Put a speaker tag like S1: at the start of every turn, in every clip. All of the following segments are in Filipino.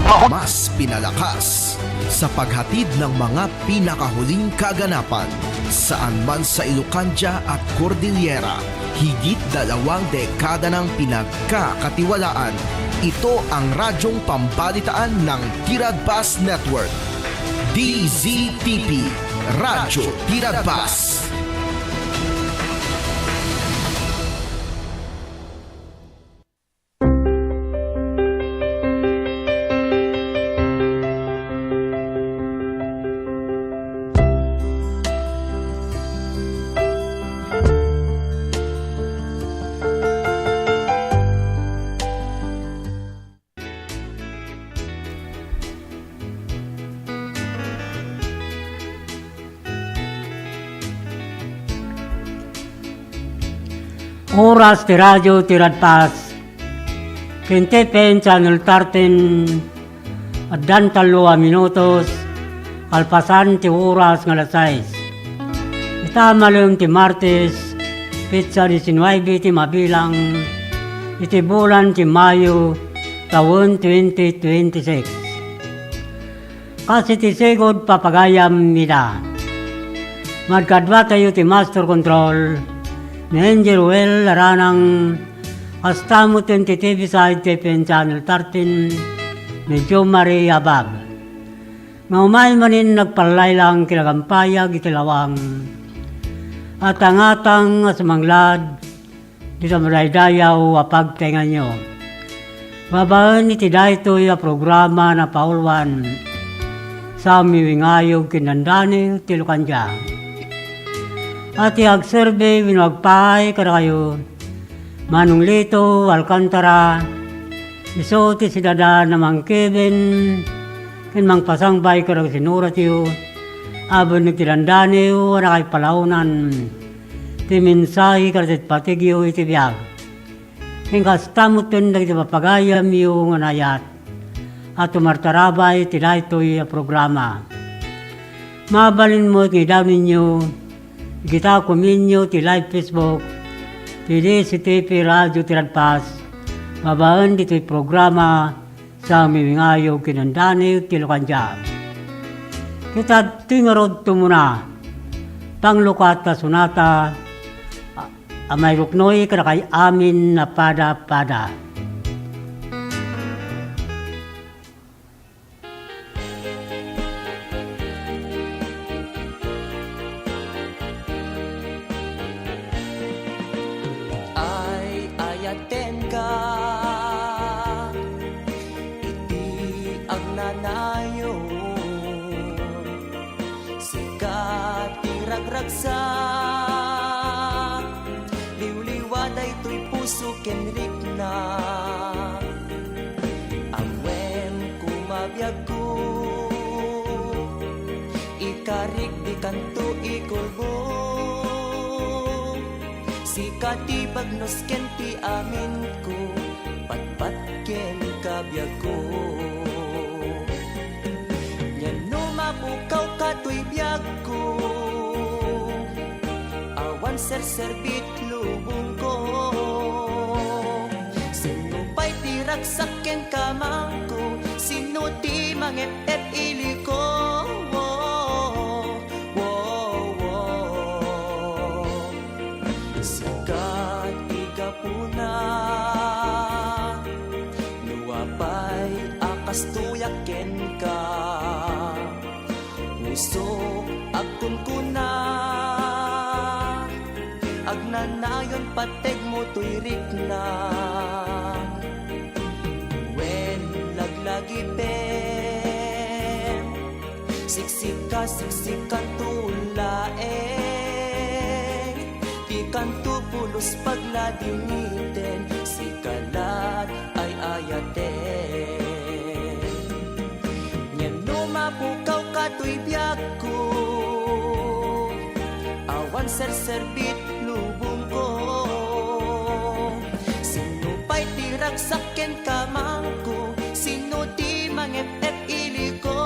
S1: mas pinalakas sa paghatid ng mga pinakahuling kaganapan saan man sa Ilocania at Cordillera. Higit 2 dekada ng pinagkakatiwalaan. Ito ang radyong pambalitaan ng Tiradpas Network. DZTP, Radyo Tiradpas.
S2: Oras ti radyo Tiradpas. Kintepen channel 13 at dan 2 minutos kalpasan ti oras nga 6. Itamalong ti Martes Pizza 19 ti mabilang iti bulan ti Mayo taon 2026. Kasi ti segod papagayam nila. Magkadwa tayo ti Master Control ni Angel Well laranang hasta mo TV side TPN Channel 13 medyo Maria Bab. Nga umay manin nagpalay lang kinagampayag itilawang at ang atang asamanglad di sa maraydayaw apagtengan nyo. Babaan iti daytoy a programa na paulwan sa miwingayog kinandani Ilocania. At iag-survey winagpay kada kayo Manong Lito, Alcantara, iso ti sidada namang Kevin, kinmang pasangbay kada sinurat yu, abon nagtirandani yu, wala kay palaunan, ti mensahe kada patigyo iti biyag. Kinkastamot yun nagti papagayam yu nga nayat, at tumartarabay ti daytoy a programa. Mabalin mo ti daw ninyo, kita kuminyo ti live Facebook, ti DZTP Radyo Tiradpas, mabaan dito'y programa sa miwingayo kinandani ti Ilocania. Kita tingarod tumuna, panglukat ta sunata, amay ruknoy kada kay amin na pada-pada.
S3: Ragsak liwliwaday to'y puso kenrik na awem kumabiyag ko ikarik di kanto ikulbo si katibagnos ken ti amin ko patpat ken kabiyag ko nyan mapukaw ka to'y biyag ko ser-serbit lubong ko sino pa'y tiragsak ken kamang ko sino ti mangep-ep ili ko sikat igapuna nuwapay akas tuyak ken ka usok agkunkuna agnanayon pateg mo tuirik na when laglagi pen siksikan tulae pikan tu pulos pagladingiten sikalat ay ayaten nyan numapukaw ka tuy biyak ko awan ser-serbit lubong ko sino pa'y tiragsak ken kamang ko sino ti mangep-ep ili ko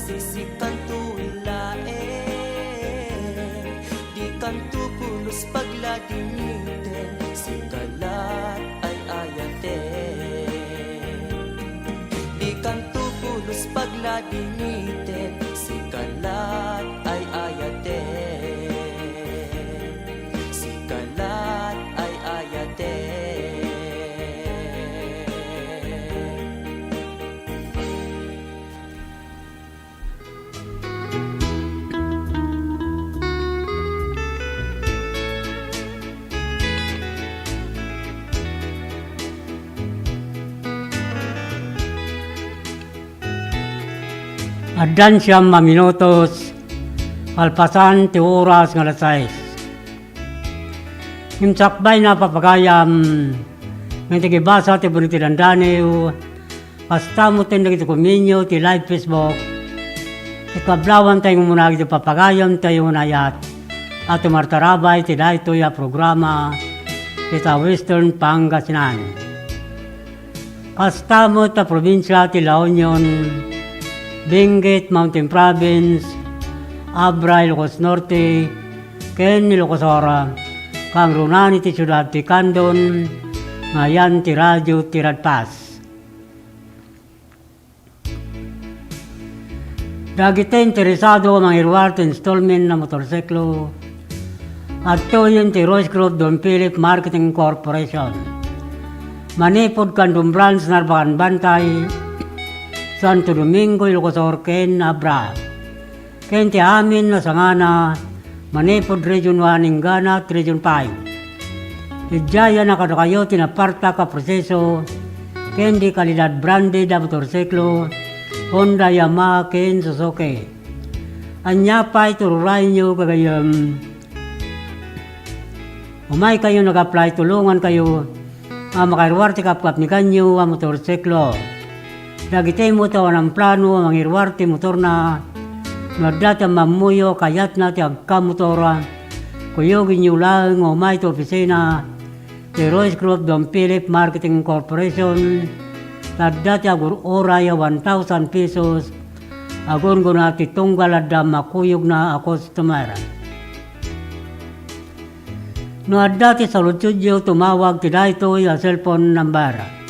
S3: sisikanto laeng di kanto pulos pagladingiten si kalat ay ayaten di kanto pulos pagladingiten si kalat ay ayaten si kalat ay ayaten.
S2: Addan siyam minutos, palpasan ti oras nga alas 6. Imsakbay na papagayam, ng tigibasa ti buniti dandanew, pasta mo tindag iti kuminyo ti live Facebook, ikablawan tayo ngumunag ti papagayam tayo ngunayat, at tumartarabay ti daytoy a programa, ita Western Pangasinan. Pasta mo ta probinsya ti La Union, Benguet, Mountain Province, Abra, Ilocos Norte, Ken, Ilocosora, kang runani ti syudad ti Candon, ngayan ti radyo ti Radpas. Dagiti interesado mangirwar ti installment na motorsiklo, at tuyon ti Royce Group Don Philip Marketing Corporation. Manipod Candon Branch Narbacan Bantay, Santo Domingo, Ilocosor, Ken, Abra. Ken ti amin na sangana, Manipod Region 1, Ingana, Region 5. Idjaya na kayo tinaparta ka proseso, ken di kalidad branded na motorsiklo, Honda, Yamaha, Ken, Suzuki. Anya pa itururay nyo kagayam. Umay kayo nag-apply, tulungan kayo, makairwar ti kapkap ni kanyo ang motorsiklo. Dagiti mo tawa ng plano ang irwarte motor na nadata mamuyo kayat na ti agkamotora kuyogin nyo lang o may to opisina ti Royce Group Don Philip Marketing Corporation nadati agur oraya 1,000 pesos agon ko na ti tunggal adda makuyog na a customer. No adati sa lutsudyo tumawag ti daytoy a cellphone number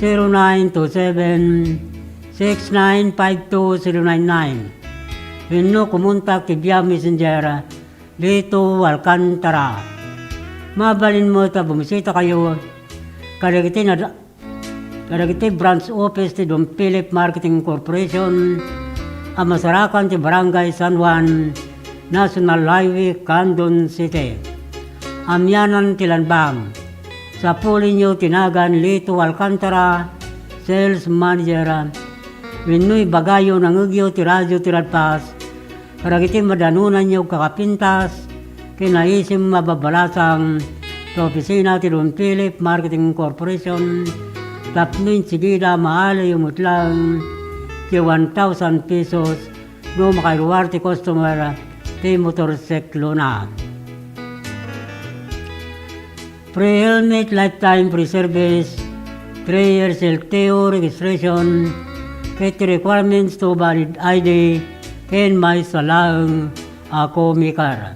S2: 0927-6952-099. Inno kumuntak ti via messenger Lito Alcantara. Mabalin mo ta bumisita kayo kadagiti branch office ti Don Philip Marketing Corporation ang masarakan ti Barangay San Juan, National Highway, Candon City. Amyanan ti Lanbang. Sa puli nyo tinagan Lito Alcantara, Sales Manager, Winoy Bagayo ng Ugyo ti Radyo ti Radpas, karagiti madanunan nyo kakapintas, kinaisim mababalasang sa opisina ti Don Philip Marketing Corporation, tapnoin sigida maala yung mutlang ti 1,000 pesos no makairuwar ti customer ti motorsiklo na. Pre-helmet lifetime free service, 3 years LTO registration, ket requirements to valid ID, ken may salaang ako mikar.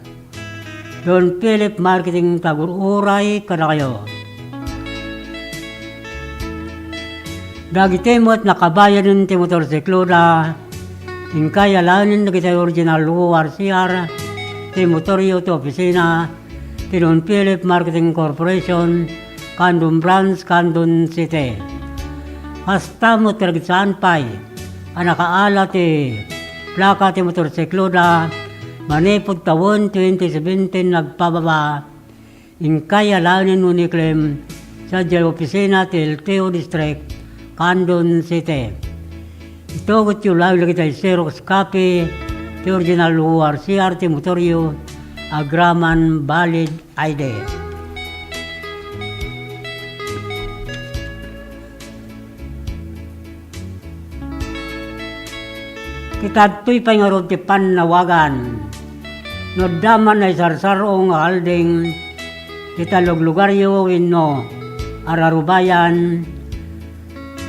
S2: Don Philip Marketing tagururay kada kayo. Dagiti mo't nakabayan ti motorsiklo na ingkay alanin na kita original ORCR ti motoryo ti opisina ti Don Philip Marketing Corporation, Candon Branch, Candon City. Hasta mo tergisaan pa'y, ang nakaala ti plaka ti motorsiklo na manipod tawon 2017 nagpababa, ingkay alanin mo ni claim sa dyan opisina ti LTO District, Candon City. Ito gut yung lagi tayo Xerox copy ti original ORCR ti motoryo, agraman valid ID. Kitato'y pangarod ti pannawagan. Nodaman ay sarsarong halding kitaluglugaryo winno ararubayan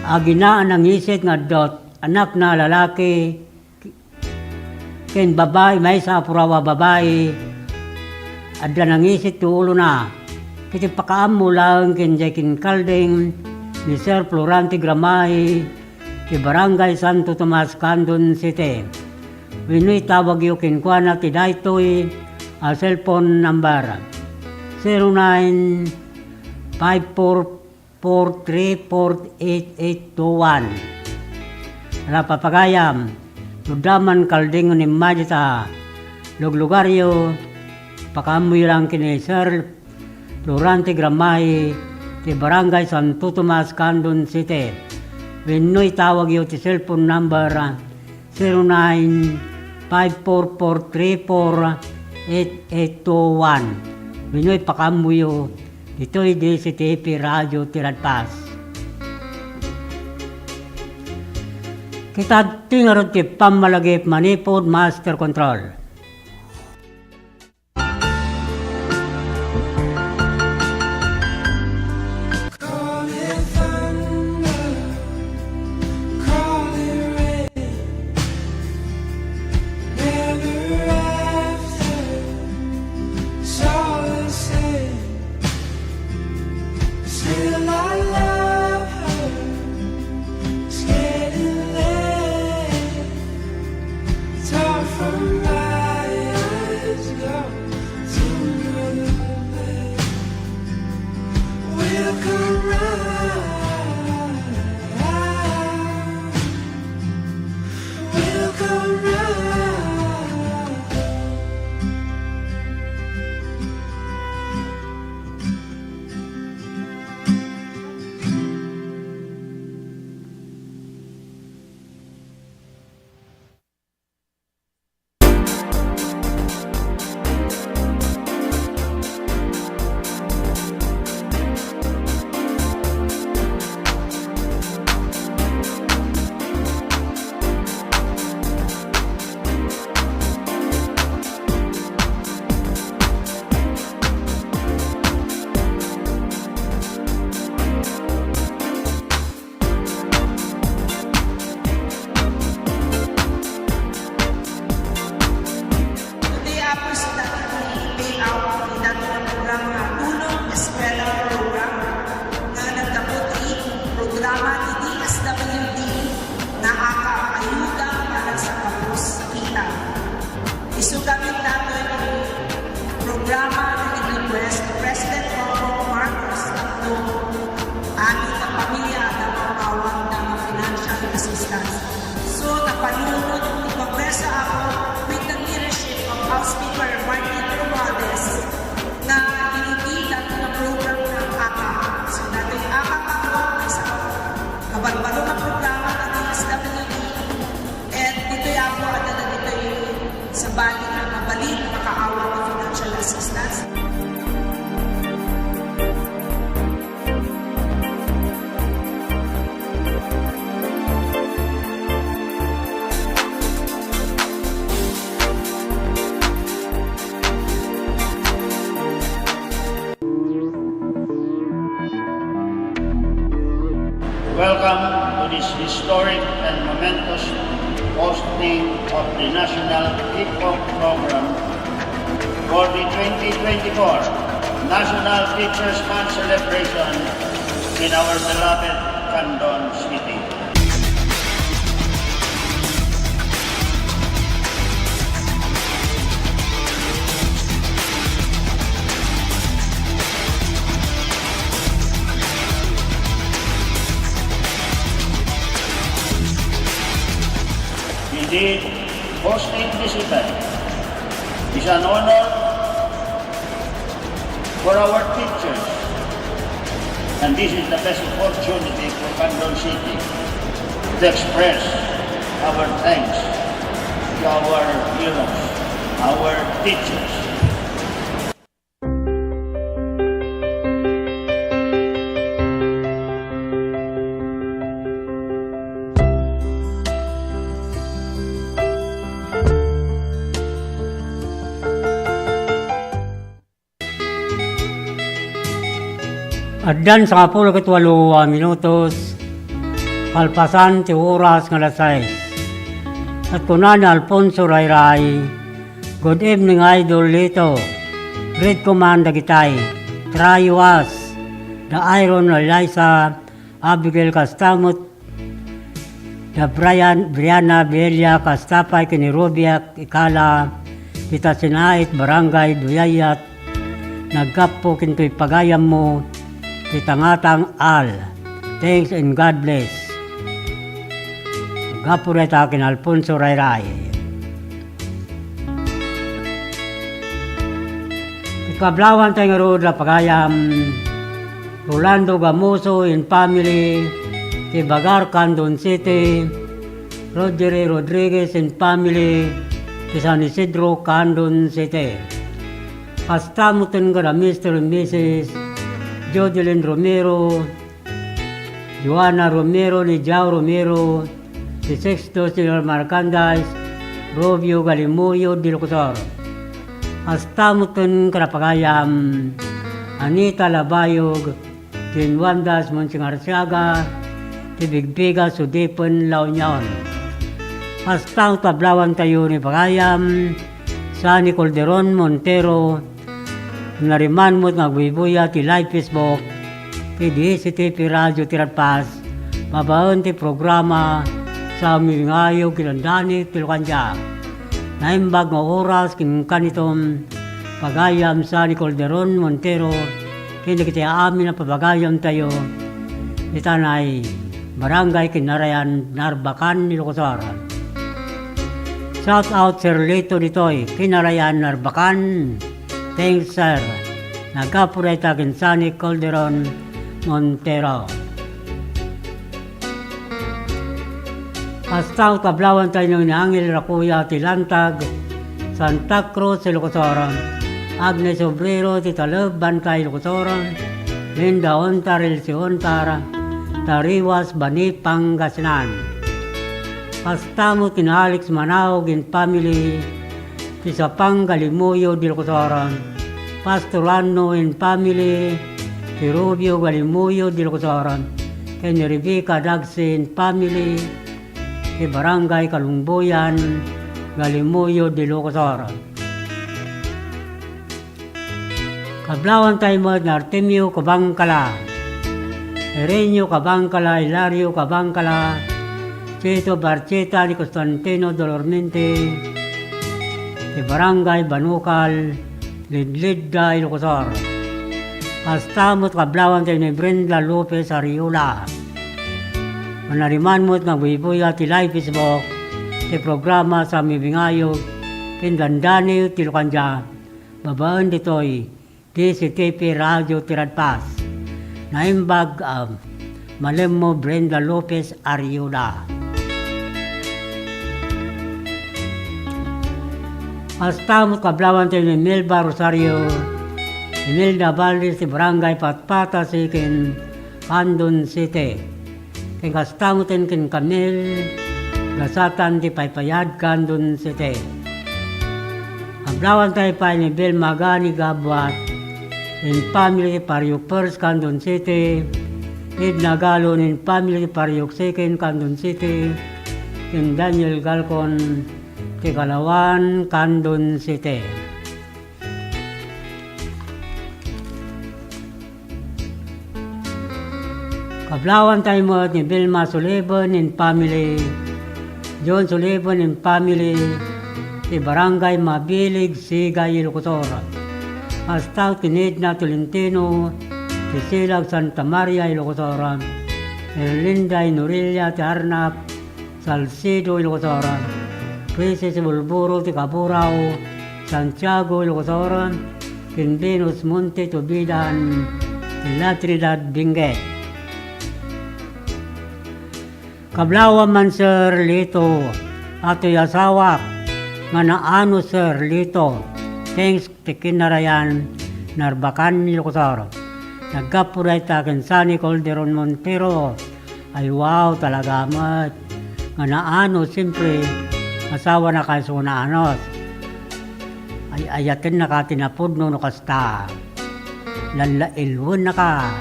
S2: aginaan ang isip nga dot anak na lalaki ken babae, may sa purawa babae, adda nangisit ti ulo na. Kiti pakaam mo lang ken kin kalding ni Sir Florante Gramay, ti Barangay Santo Tomas, Candon City. Winoy tawag yu ken kuana ti daytoy a cellphone number 0954434881. Napapagayam, ludaman kaldingon ni Majita, luglugaryo, pakamoy lang kini Sir Florante Gramay, ti Barangay Santo Tomas, Candon City. Winoy tawag yu ti cellphone number 0954434881. Winoy pakamoy yu, ito'y DCTP Radio Tiradpas. Kita tingarot ti pamalagip manipod master control.
S4: Isugamit natin ang programa ng President Bongbong Marcos at aming na pamilya na mawawag ng financial assistance. So, napanunod ng Kongreso ako with the leadership of House Speaker Martin Romualdez na inibitan ng program ng AKA. So, natin AKA ako ay isang kabarbaro na programa ng DSWD at dito'y ako at dito'y sa bali na mabalik makaawa ng financial assistance.
S5: Welcome to this historic and momentous hosting of the National Hip-Hop Program for the 2024 National Teachers Month celebration in our beloved Candon City. Indeed, hosting this event is an honor for our teachers, and this is the best opportunity for Candon City to express our thanks to our heroes, our teachers.
S2: Addan sa 18 minutos, kalpasan ti oras nga alas 6. At kunan Alfonso Rayray, good evening idol Lito. Great command dagitay. Try was the Iron Eliza, Abigail Castamot, the Brianna Belia Castapay Kinirubiak Ikala, kita sinait Barangay Duyayat, nagkapo kinto'y pagayam mo, kitangatang al. Thanks and God bless. Gapuret akin Alfonso Rayray. Ikablawan tayo nga rood la pagayam Rolando Gamuso and family, ti Bagar Candon City, Roger Rodriguez and family, ti San Isidro Candon City. Kastamutin ka na Mr. and Mrs. Jodelyn Romero, Joanna Romero ni Jao Romero, si Sexto Sr. Marcandas, Robio Galimuyo Dilocosor. Kastamutin ka na pagayam Anita Labayog, Tinwandas Monsingarsiaga, Tibigbiga Sudipan La Union. Hastang tablawan tayo ni pagayam Sani Calderon Montero, nariman mo't nagbibuya ti live Facebook, ti DCTP Radio Tiradpas, babaon ti programa sa mingayo kilandani tilukanja. Naimbag nga oras kin kanitom pagayam Sani Calderon Montero, hindi kita amin na pabagayam tayo, itanay Barangay Kinarayan, Narbacan, Ilocos. Shout out Sir Lito Ditoy, Kinarayan, Narbacan. Thanks sir. Nagkapuray takin Sani Calderon Montero. Hastang kablawan tayo ni Angel Rakuya, Tilantag, Santa Cruz, Ilocos. Agnes Obrero, Titalab, Bantay, Ilocos. Linda Ontar, Elsie Ontar, Tariwas, Bani, Pangasinan. Pastamo tin Alex Manaog and family, Tisapang Galimuyo, Ilocos. Pastorano and family, Tirubio Galimuyo, Ilocos. Ken Rebecca Dagsi and family, Barangay Kalungboyan, Galimuyo, Ilocos. Kablawan tayo mo na Artemio Cabangcala, Erenio Cabangcala, Hilario Cabangcala, Cheto Barcheta ni Constantino Dolormente, di Barangay Banukal, Lidlidda, Ilocos. Pastamot kablawan tayo ni Brenda Lopez Ariola. Manariman mo't nagbibuya ti live Facebook, ti programa sa Mibingayog, Pindandani, Tilukanja, babaan dito'y DCTP Radio Tiradpas. Naimbag Malemo Brenda Lopez Ariola. Pastamot kablawan tayo ni Melba Rosario, Imelda Valdez, si Barangay Patpata, si Ken Candon City. Ken kastamutin ken Camille, Gasatan di Paypayad, Candon City. Kablawan tayo pa ni Bel Magani Gabwat, in family Pariok First, Candon City, Ed Nagalon in family Pariok Second, Candon City, in Daniel Galcon, Tikalawan, Candon City. Kablawan tayo mo ni Vilma Sullivan in family, John Sullivan in family, si Barangay Mabilig, Sigay, Ilocos. Hasta tinid na Tolentino, si Silag Santa Maria, Ilocos. Erlinda Inorilla, Tiarnap, Salcedo, Ilocos. Princess Bulburo, Ticaburao, Santiago, Ilocos. Pinbinos Monte, Tubidan, La Trinidad, Benguet. Kablawa man Sir Lito, ato yasawak, nga naano Sir Lito. Thanks ti Kinarayan, Narbacan, Ilocos. Nagkapuray takin Sani Calderon Montero. Ay wow, talaga mat. Nga naano, siyempre, asawa na kaso na anos. Ay ayatin na ka tinapod no kasta. Lalailwon na ka.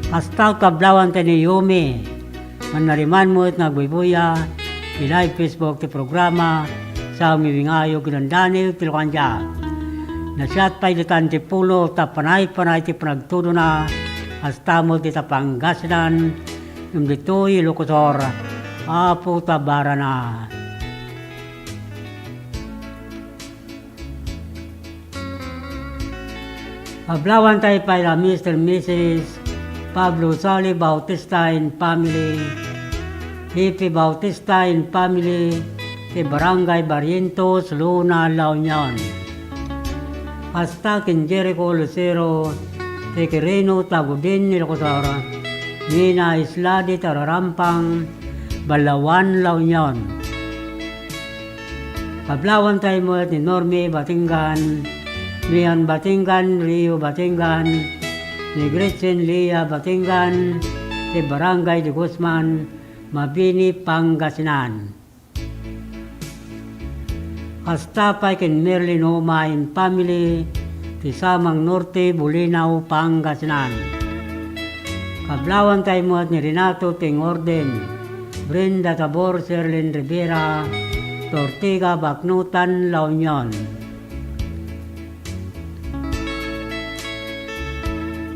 S2: Hasta kablawan tayo ni Yumi. Manariman mo at nagbibuya. live Facebook ti programa sa umiwingayo ginandani ti Lucanja. Nasyat pa ilitan ti pulo ta panay-panay ti panagtudo na hastamo ti Pangasinan yung dito'y Ilocosor apo tabara na. Pablawan tayo pa Mr. and Mrs. Pablo Sali Bautista and family, Hippie Bautista and family, ti Barangay Barrientos, Luna, La Union. Hasta kin Jericho Lucero, ti Quirino Tagudin, Ilocosora, Mina Isladi Tararampang, Balawan, La Union. Pablawan tayo mo ni Norme Batingan, Mian Batingan, Rio Batingan, ni Gretchen Lia Batingan, ti Barangay de Guzman, Mabini, Pangasinan. Hasta pa kin Merlin Oma in family, ti Samang Norte, Bulinaw, Pangasinan. Kablawan tayo mo ni Renato Ting Orden, Brenda Tabor, Serlin Rivera, Tortiga, Baknutan, La Union.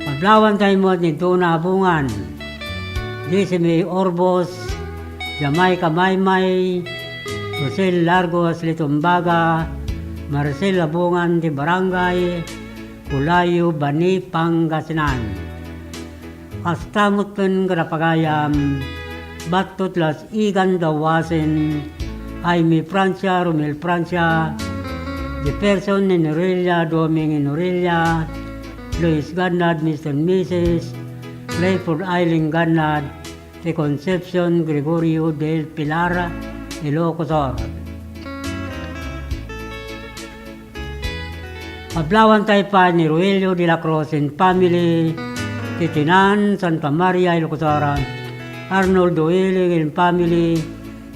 S2: Pablawan tayo mo ni Duna Abungan, Jessime Orbos, Jamaica Maymay, Rosel Largos Litumbaga, Marcel Abungan di Barangay, Kulayo, Bani, Pangasinan. Hasta mutun Garapagayam, Batot Las Igan Dawasin, Jaime Francia, Romel Francia, Jefferson in Norelia, Doming in Norelia, Luis Ganad, Mr. and Mrs. Clayford Eileen Ganad, de Concepcion Gregorio del Pilar, Ilocosor. Pablawan tayo pa ni Ruelio de la Cruz and family, Titinan, Santa Maria, Ilocosora, Arnold Doeling and family,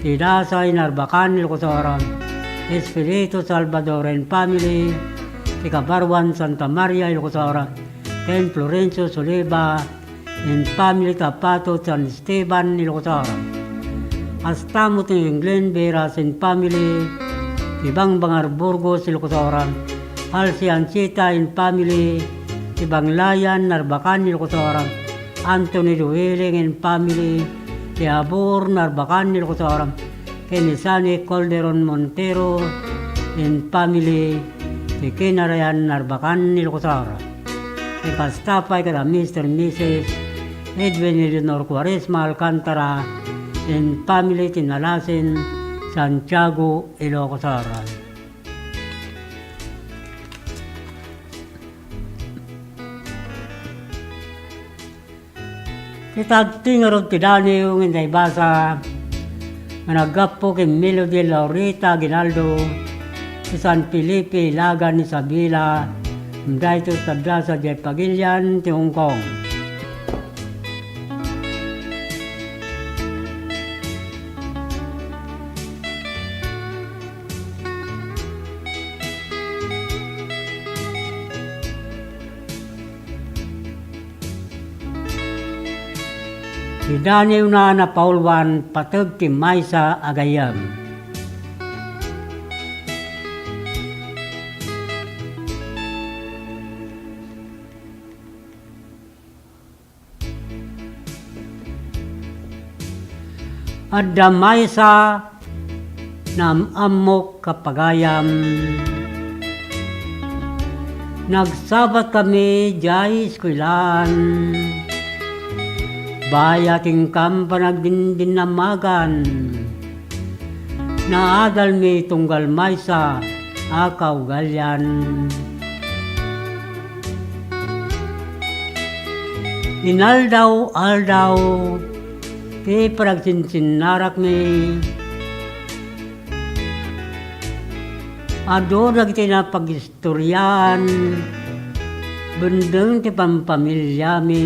S2: Tidasay, Narbacan, Ilocosora, Espirito Salvador and family, Ticabarwan, Santa Maria, Ilocosora, Ken Florencio Soliva, and family Tapato, San Esteban, Ilocosora. Hasta mo ting Glen Veras and family, Ibang Bangar Burgos, Ilocosora, Halsi Anchita and family, Ibang Layan, Narbacan, Ilocosora, Anthony Dueling and family, Tiabor, Narbacan, Ilocosora, Kenisani Calderon Montero and family, Kinarayan, Narbacan, Ilocosora. Ikastapay kada Mr. and Mrs. Edwin Eleanor Quaresma Alcantara and family Tinalasin, Santiago, Ilocosora. Kitagtingarog tidani yung hindi basa managapo kay Melody Laurita Ginaldo si San Felipe Ilagan ni Sabila dahito sa Dasa Jet Pagilian ti Hong Kong. Idaniw na Paulwan patag ti Maysa Agayam. Adda Maysa nam amok kapagayam. Nagsabat kami jay eskwelahan. Bayating kampanag dinamagan, naadal mi tunggal Maysa, akaw galyan. Inaldaw, ti paragsinsinnarak mi, ado nagti na pag-istoryan, bundeng ti pampamilya mi.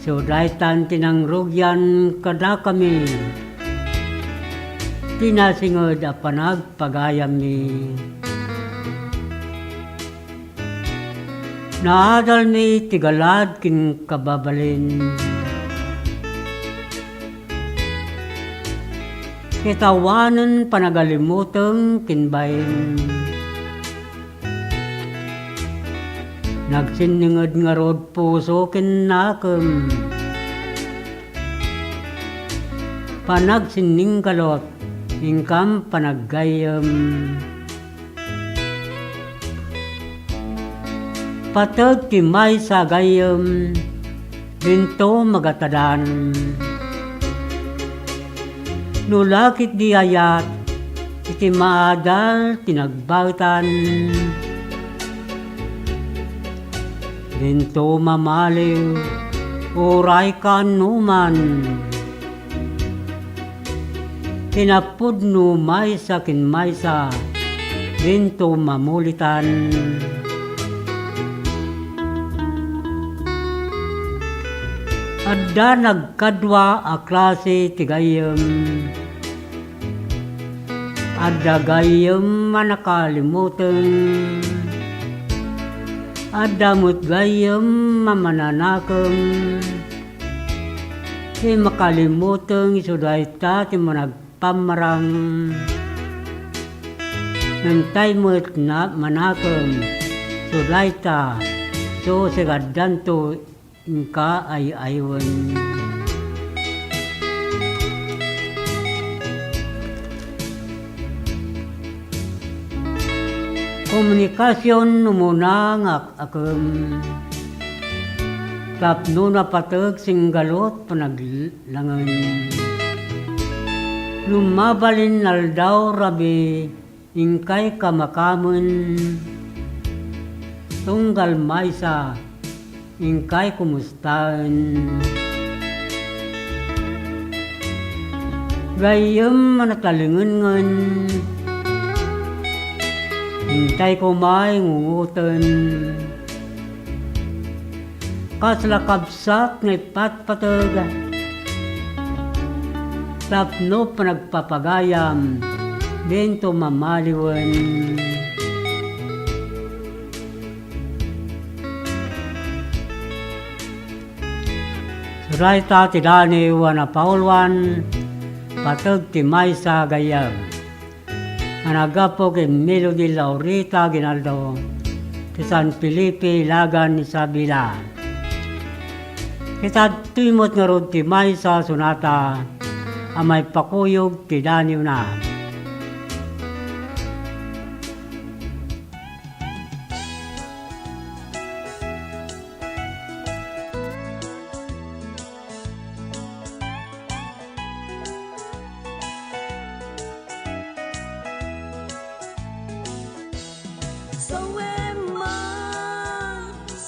S2: So daitan tinangrugyan kada kami, tinasingod a panagpagayam mi. Naadal mi tigalad kin kababalin, Kitawanan panagalimutang kinbayin. Nagsiningad nga rod puso kinakam. Panagsining kalot, ingkam panaggayam. Patag timay sa gayam, binto magatadan. Nulakit di ayat, iti maadal tinagbautan. Binto mamaliw, uray kanuman. Tinapod no maysa kinmaysa, binto mamulitan. Adda nagkadwa a klase ti gayem. Adda gayem manakalimutan. Adda mut gayem mamananakam. Ti makalimutan isuday ta ti managpamarang. Nantay mut na manakam. Suday ta. So sigadanto ingka ay aywan. Komunikasyon numuna nga akam. Tapno na patag singgalot panaglangan. Lumabalin naldaw rabi ingkay kamakaman. Tunggal maysa ingkay kumustaan. Gayam manatalingan. Hintay ko may ngungutan. Kaslakabsat ng ipatpataga. Tapno panagpapagayam. Bento mamaliwan. Suray ta ti dani wana paulwan. Patag ti maysa gayam. Managapo kay Melody Laurita Ginaldo ti San Felipe Ilagan ni Sabila. Kita timot nga rod ti maysa sunata amay pakuyog ti daniw na.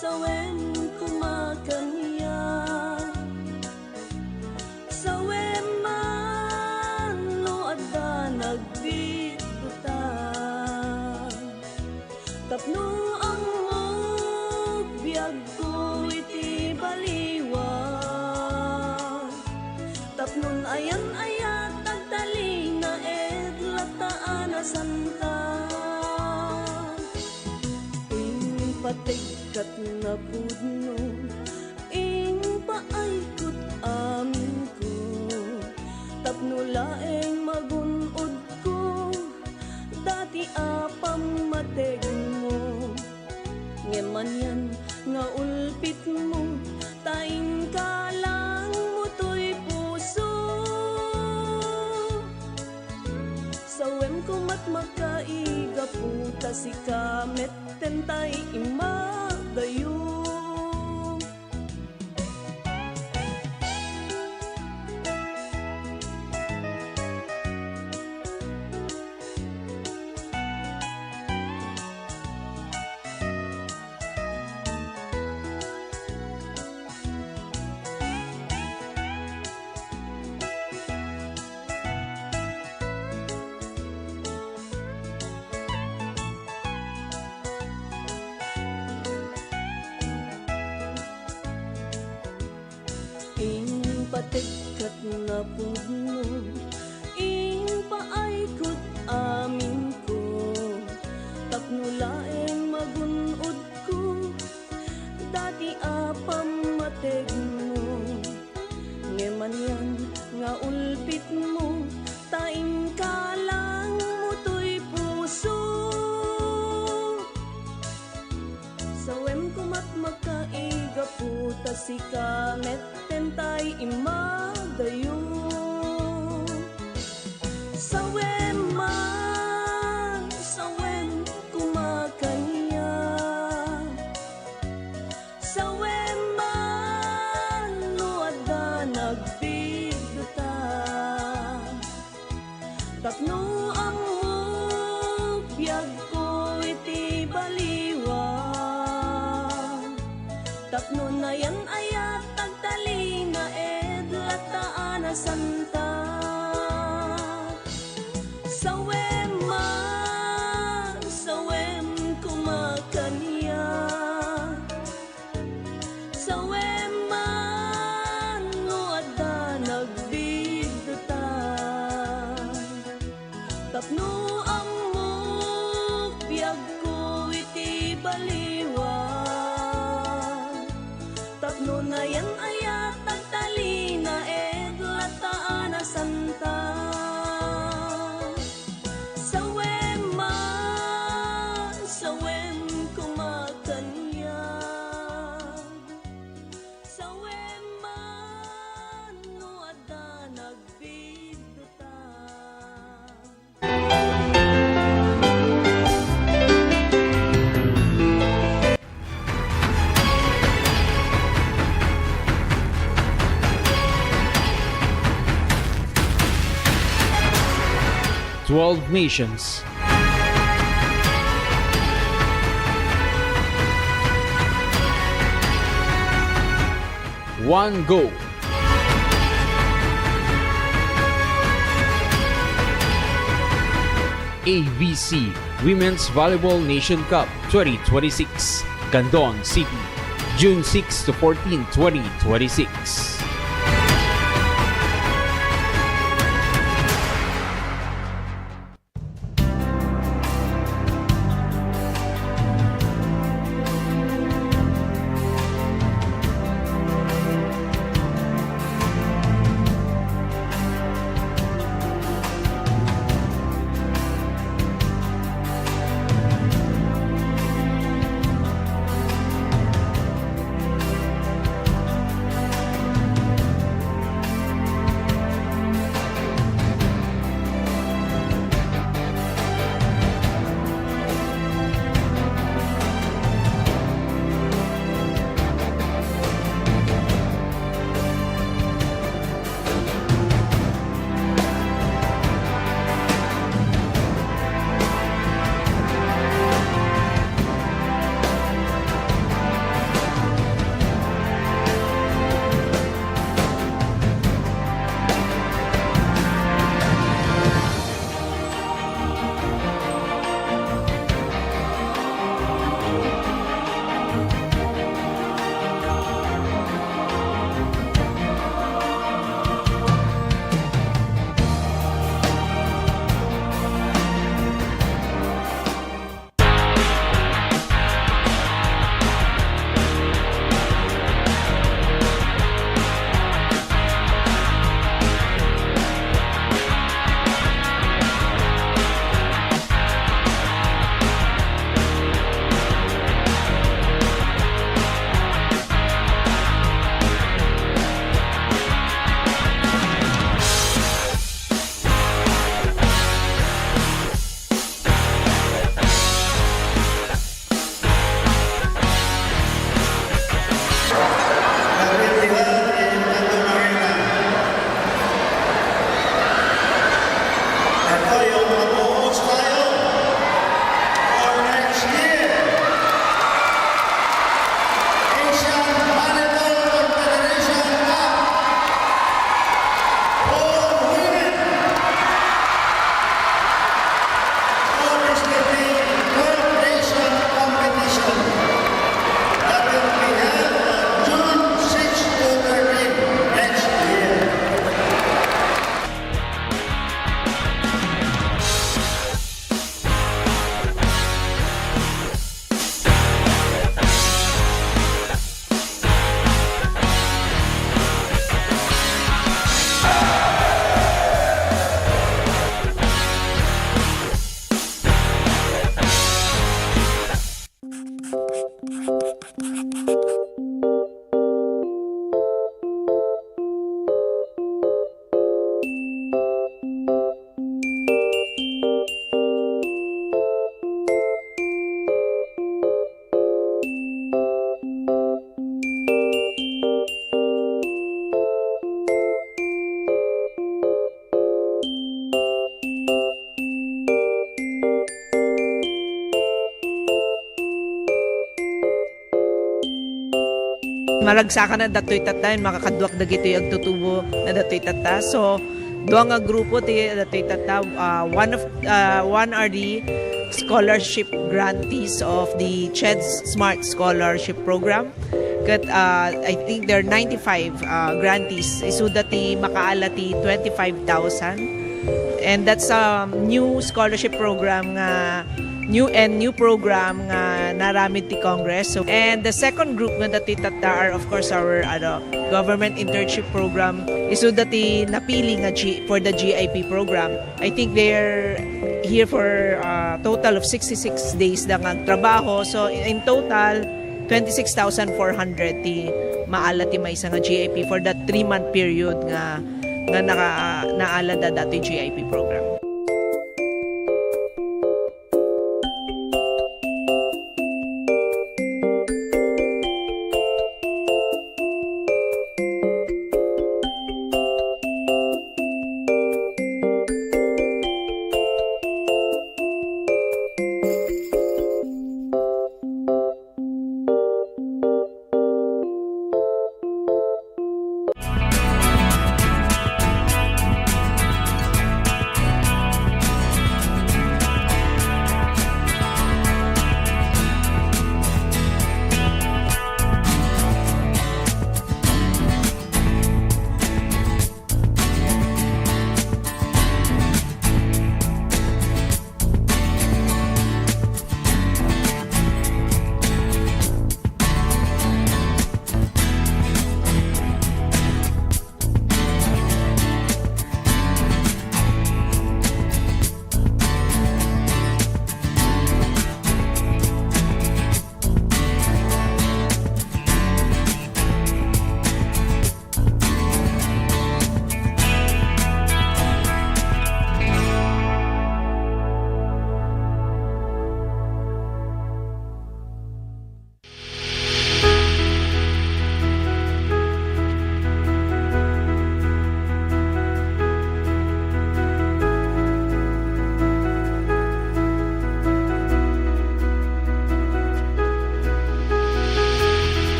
S6: Sawem kumakanya. Sawem no adda nagbitutan. Tapno ang biyag ko iti baliwan. Tapnon ayan-ayat agtali na lataan asanta. Patigkat na pudno, ing paaykot amin ko. Tapno laeng magunod ko, dati apam mateg mo. Ngeman yan nga ulpit mo, taing kalang mo to'y puso. Sawem ko mat magkaiga po, kasi kamet tentay imagayo. Ing patigkat na pudno, ing paaykot amin ko. Tapno laeng magunod ko, dati apam mateg mo. Ngeman yan nga ulpit mo, taing sikamet tentay imadayo. Sawen kumakanya. Sawen man luada nagbigduta. Tapno ang biyag ko iti baliwa. Tapno na yan ayat tagtali na edlataan na santa. Sawem kumakanya. Sawem man luada nagbigduta. Tapno ang biyag ko iti baliwa. Tapno na yan ayat tagtali na edlataan na santa. Sawem kumakanya. Sawem man luada nagbigduta.
S7: Twelve nations. One goal. ABC Women's Volleyball Nation Cup 2026, Candon City, June 6 to 14, 2026.
S8: Maragsakan na datoy tata, makakadwak dagitoy agtutubo na datoy tata. So, duwa nga grupo ti datoy tata, one are the scholarship grantees of the CHED's Smart Scholarship Program. Kat I think there are 95 grantees. Isu dati makaalati 25,000. And that's a new scholarship program nga new program nga naramid ti Congress. So, and the second group nga dati tata are of course our government internship program. Isu dati napili nga for the GIP program. I think they're here for a total of 66 days lang ang trabaho. So in total 26,400 ti maala ti may nga GIP for that 3-month period nga naala da dati GIP program.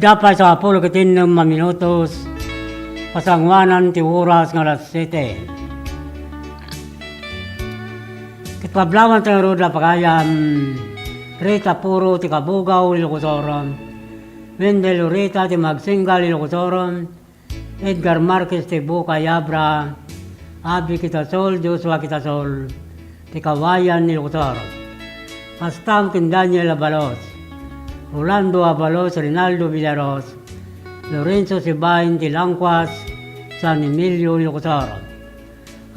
S2: dapat sa 10 minutos, pasangwanan ti oras nga alas 7. Kitpablawan tayo roda pagayam, Rita Puro ti Kabugaw, Ilocosoron, Wendel Rita ti Magsinggal, Ilocosoron, Edgar Marquez ti Buca Yabra, Abi Kitasol, Joshua Kitasol, ti Kawayan, Ilocosoron. Pastam kin Daniel Abalos, Rolando Abalos, Rinaldo Villaros, Lorenzo Sibain ti Langquas, San Emilio, Ilocosoron.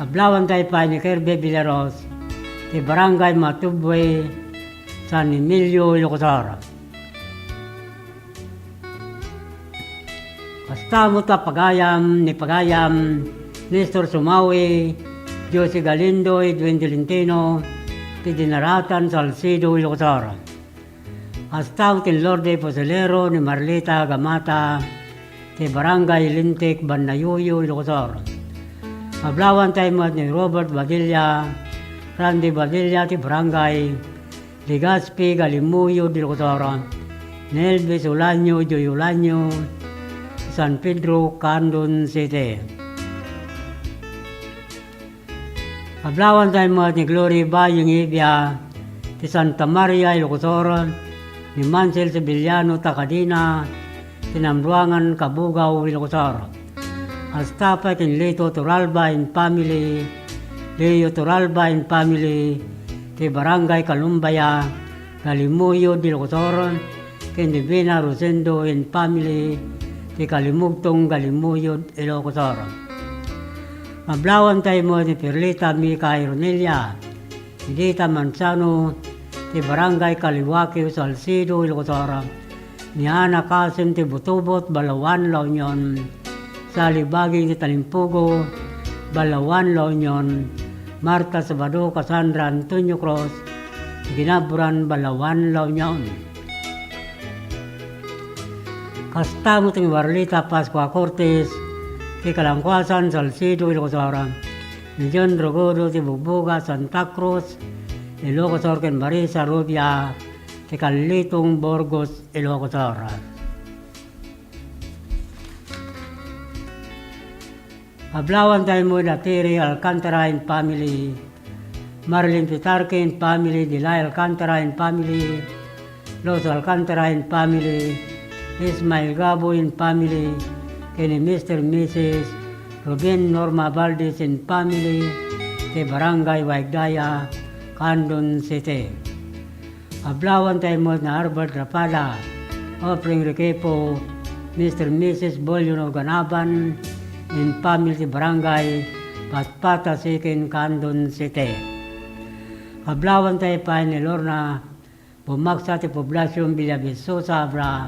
S2: Ablawan tayo pa ni Kirby Villaros, ti Barangay Matubwe, San Emilio, Ilocosoron. Basta mo ta pagayam, Nestor Sumawi, Jose Galindo, Edwin Delintino, ti Dinaratan, Salcedo, Ilocosoron. Basta mo tin Lorde Poselero, ni Marlita Gamata, ti Barangay Lintik, Banayuyo, Ilocosoron. Mablawan tayo mo ni Robert Badilla, Randy Badilla, ti Barangay Ligaspi, Galimuyo, Ilocosoron. Nelvis Ulanyo, Joy Ulanyo, San Pedro, Candon City. Ablawan tayo mo ni Glory Bayong Ibia, ti Santa Maria, Ilocosoron, ni Mansel Sibiliano, Takadina, tinamruangan Kabugaw, Ilocosoron. Hasta pa tin Lito Turalba and family, Leo Turalba and family, ti Barangay Kalumbaya, Galimuyo, Ilocosoron, ken Divina Rosendo and family, ti Kalimugtong, Galimuyo, Ilocosoron. Mablawan tayo mo ni Perlita Mika Ironelia, Edita Manzano, ti Barangay Kaliwaki, Salcedo, Ilocosoron, ni Ana Kasim, ti Butubot, Balawan, La Union, Salibaging, ti Talimpugo, Balawan, La Union, Marta Sabado, Cassandra Antonio Cruz, Ginaburan, Balawan, La Union. Kastamo ting Warlita Pascua Cortes, ti Kalangkwasan, Salcedo, Ilocosoron, ni John Rogodo, ti Bubuga, Santa Cruz, Ilocosoron, Marisa Rubia, ti Kalitong Borgos, Ilocosoron. Ablawan tayo mo na Terry Alcantara and family, Marlene Pitarque and family, Dilay Alcantara and family, Los Alcantara and family, Ismael Gabo and family, kini Mr. Mrs. Ruben Norma Valdez and family, ti Barangay Waigdaya, Candon City. Ablawan tayo mo na Albert Rapada, Offering Requepo, Mr. Mrs. Bolyono Ganaban, in family Barangay Patpata Sikin, Candon City. Kablawan tayo pa ni Lorna, bumaksa ti poblasyon Villavisosa, Abra,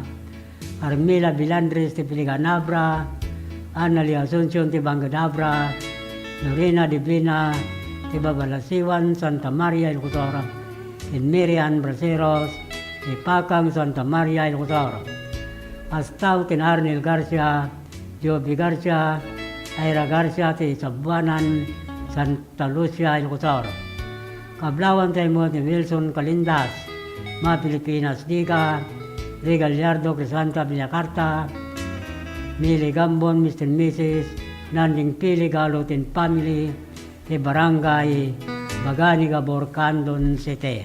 S2: Armila Bilandres ti Piliganabra, Anali Asuncion ti Bangadabra, Lorena Divina ti Babalasiwan, Santa Maria, Ilocosoron, in Miriam Braceros, ti Pakang, Santa Maria, Ilocosoron. Astaw tin Arnel Garcia, Joby Garcia, Ira Garcia, ti Sabuanan, Santa Lucia, Ilocosoron. Kablawan tayo mo ni Wilson Calindas, mga Pilipinas Diga, Ray Gallardo, Crisanta Villacarta, Mili Gambon, Mr. Mrs. Nanding Pili, Galutin family, ti Barangay Bagani, Gabor, Candon City.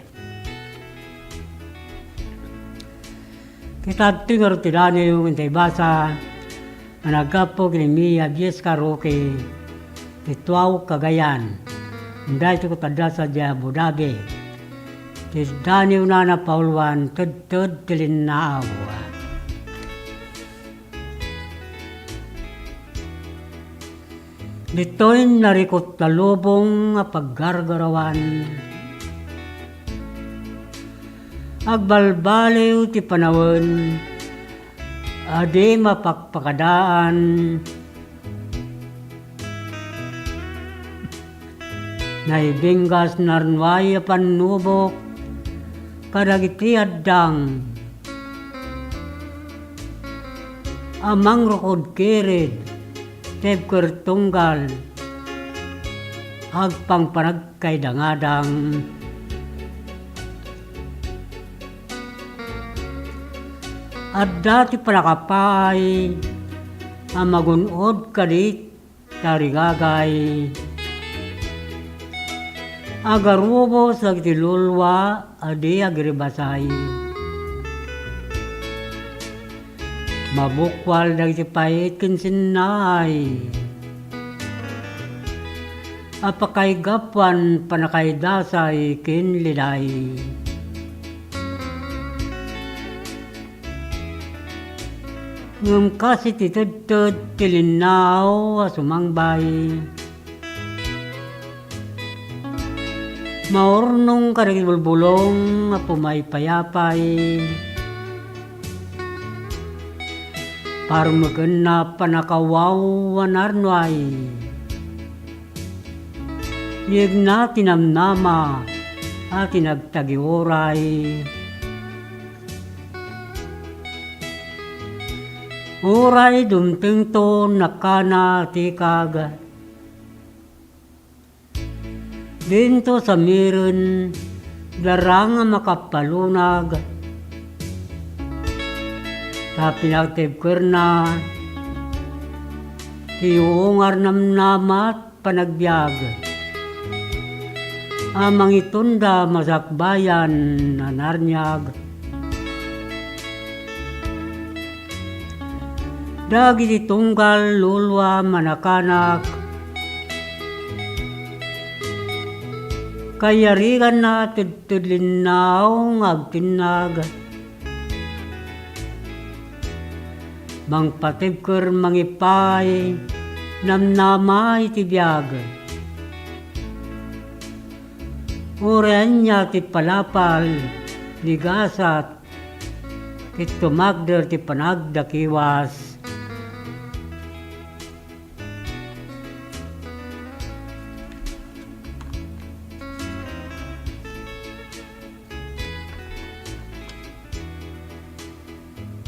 S2: Kita tingar tilano yung intay basa, managapog ni Mia Viesca Roque, Tituaw Cagayan, dahil ko tada sa Abu Dhabi, tis daniw na na Paulwan, tud tilin na awa. Dito'y narikot na lubong nga paggargarawan, agbalbaliw ti panawon, adi mapakpakadaan, naibinggas narnwaya panubok, kadagiti addang, amang rukod kirid, tebker tunggal, agpang panagkay dangadang, At dati palakapay, ang magunod kadit, tarigagay. Agarubo sa kitilulwa, adi agribasay. Mabukwal dagiti pait kinsinay. Apakay gapan panakay dasay kinliday. Ngam kasi titudtud tilinaw sumangbay. Maurnong karigibulbulong pumaypayapay. Parmagan na panakawaw wanarnway. Yeg na tinamnama at tinagtagiuray. Uray dumting to nakana tikag. Dinto sa miren, darang makapalunag. Sa pinagtibkir na, tiyungar namnamat panagbiag. Amang itunda masakbayan na narnyag. Dagi tunggal lulwa manakanak. Kayarigan na tudlinaw ngagtinag. Mang patibker mangipay, namnamay tibiyag. Uren niya ti palapal, ligasat, kit tumagder ti panagdakiwas.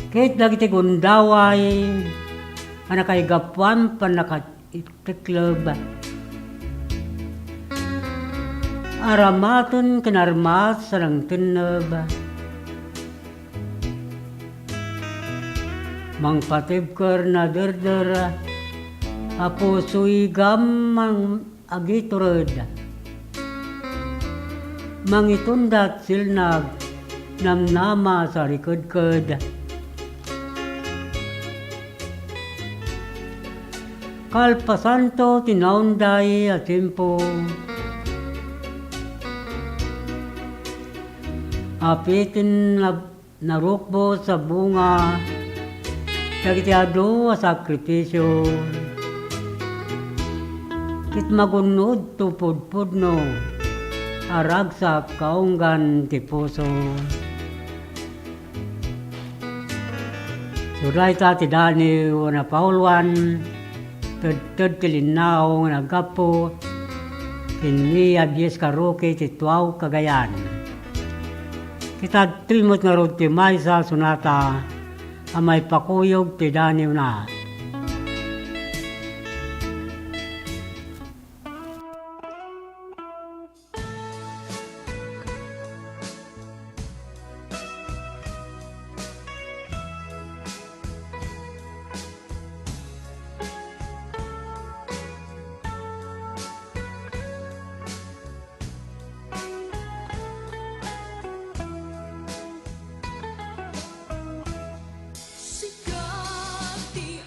S2: Kahit dagiti gundaway, anakay gapuan panakatiklub. Aramaton kinarmas sarang tinab. Mang patibker na derder, apo suigam mang agiturod. Mang itundat silnag, namnama sa rikod-kod. Kalpasanto tinaunday at simpo. Apitin narukbo sa bunga. Sagitiado sa sakripisyo. Kit magunod tupod-pod no. Arag sa kaunggan ti puso. Suray ti Dani wana Paulwan. Tud tilinaw nga nagapo, kini abiyes karoke titwaw Cagayan. Kita trimot nga rod ti Maysa Sunata, amay pakuyog ti Daniw na.
S6: Sikat di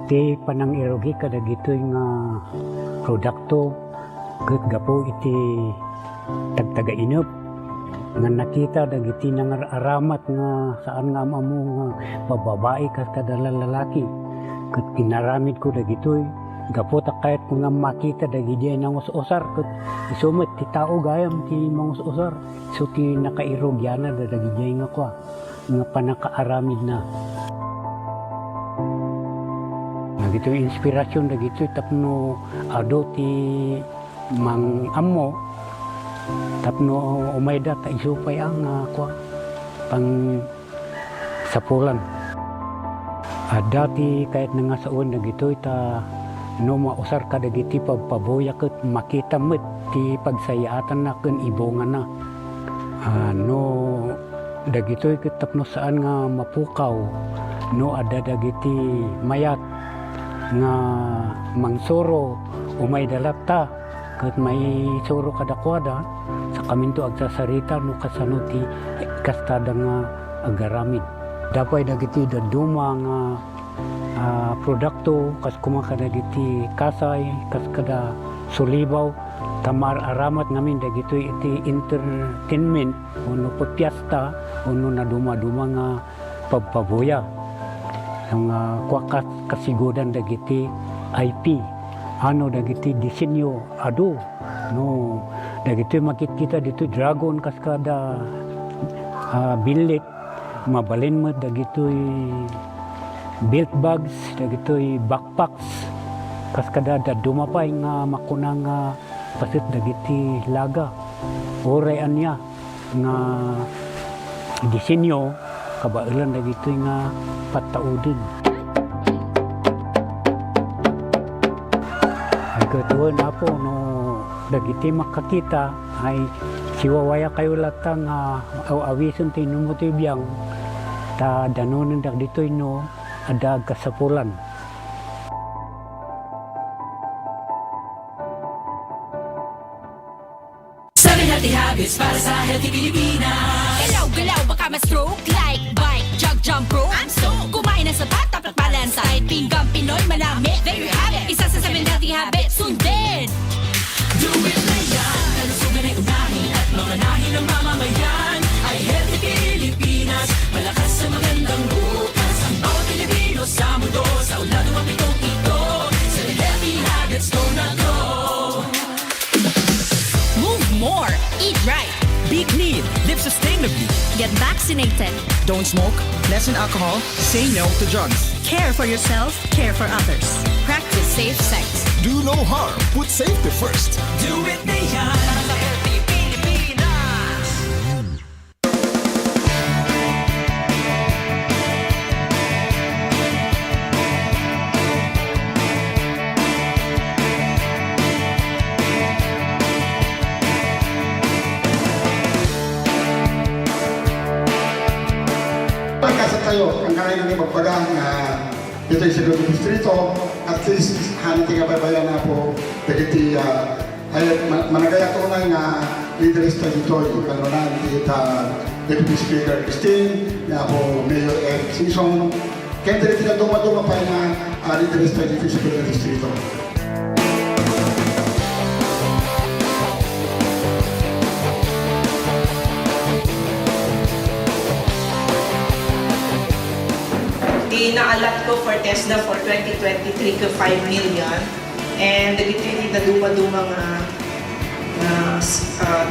S2: Ti panang irogi kada gitoy nga produkto ket gapo iti tagtaga inop nga nakita dagiti nangaramat nga saan nga amo nga bababae kas kada lalaki ket pinaramid ko dagitoy gapo ta kahit nga makita dagiti nang usar ket isumet ti tao gayam ti mangusar so ti nakairogyana dagiti nga kwa nga panakaaramid na. Nagito inspirasyon dagito tapno ado ti mang ammo tapno umayda ta isupay ang kwa pang sapulan. Dati kahit nga saon dagito ta no mausar ka dagiti pagpaboya ket makita met ti pagsayaatan na ken ibongan na. No dagito ket tapno saan nga mapukaw no ada dagiti mayat nga mangsoro umay dalata ket may soro kadakwada sa kaminto agsasarita no kasano ti kastada nga agaramid dapay dagiti daduma nga produkto kas kumakada dagiti kasay kas kada sulibaw tamar aramat ngamin dagito iti entertainment uno pagpiesta uno na duma-duma nga pagpaboya ang kwakas kasigodan dagiti IP ano dagiti disenyo ado no dagiti makikita dito dragon kaskada bilit mabalin mo dagitoy belt bags dagitoy backpacks kaskada dadumapay nga makunang pasit dagiti laga oray anya nga disenyo kabailan dagitoy nga pataudin. Ay katuon na po no dagiti makakita ay siwawaya kayo latang awison tinumutoy biyang ta danonin dagitoy no ada kasapulan.
S9: Healthy habits para sa healthy Pilipinas. Galaw-galaw baka ma-stroke like bike, jog, jump rope. I'm stoked. Kumain ng sapat, tapat balance diet. Pinggang Pinoy manami. There you have it. Isa sa 7 healthy habits. Sundin. Do it na yan. Kalusugan ay unahin at mamanahin ng mamamayan. Ay healthy Pilipinas. Malakas sa magandang bukas. Ang bawat Pilipino sa mundo. Sa ulado mapitong ito. Sa healthy habits go na go.
S6: Move more, eat right,
S10: Be clean, live sustainably.
S6: get vaccinated,
S10: Don't smoke, lessen alcohol, say no to drugs.
S6: care for yourself, care for others. Practice safe sex.
S11: Do no harm, put safety first.
S9: Do it na yan. Para sa healthy Pilipinas.
S12: Pagkasat tayo, ang kaya namin magpagang dito yung siguro distrito, at least hanti nga babayan na po dagiti ay managaya ko na nga leaders tayo dito yung kanonan kita Deputy Speaker Christine nga po Mayor Eric Sison kaya dito na duma-duma pa nga leaders tayo dito siguro distrito.
S4: Inaalat ko for TESDA for 2023 ko 5 million and dagiti na duma-duma nga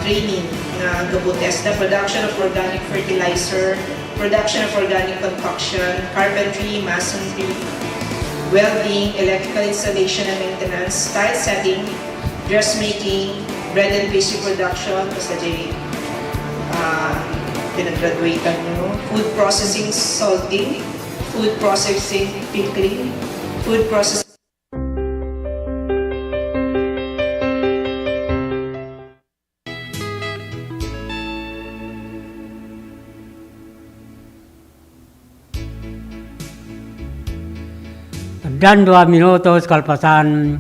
S4: training na gabo TESDA, production of organic fertilizer, production of organic concoction, carpentry, masonry, welding, electrical installation and maintenance, tile setting, dressmaking, bread and pastry production, basta di pinag-graduatean nyo, food processing, salting, food processing, pickling, food processing.
S2: Dan 2 minutos kalpasan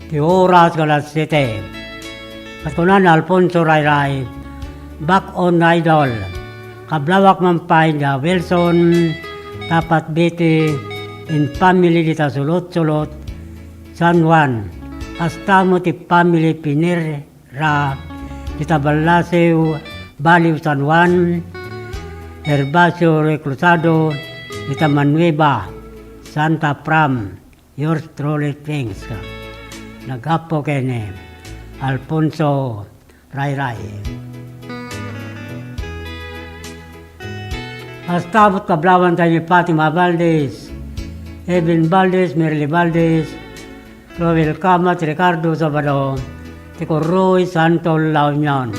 S2: di oras alas 7. Katunan Alfonso Rayray, back on idol. Kablawak mampay na Wilson, tapat biti in family dita sulot-sulot San Juan. Astamo ti family Pinera dita Balaseo, Baliw San Juan. Herbacio Reclusado dita Manueva, Santa Pram. Yours truly, thanks. Naghapo kene Alfonso Rayray. Astabot kablawan tayo ni Fatima Valdez, Evan Valdez, Merly Valdez, Roel Camat, Ricardo Sabado, Tico Roy Santol La Union.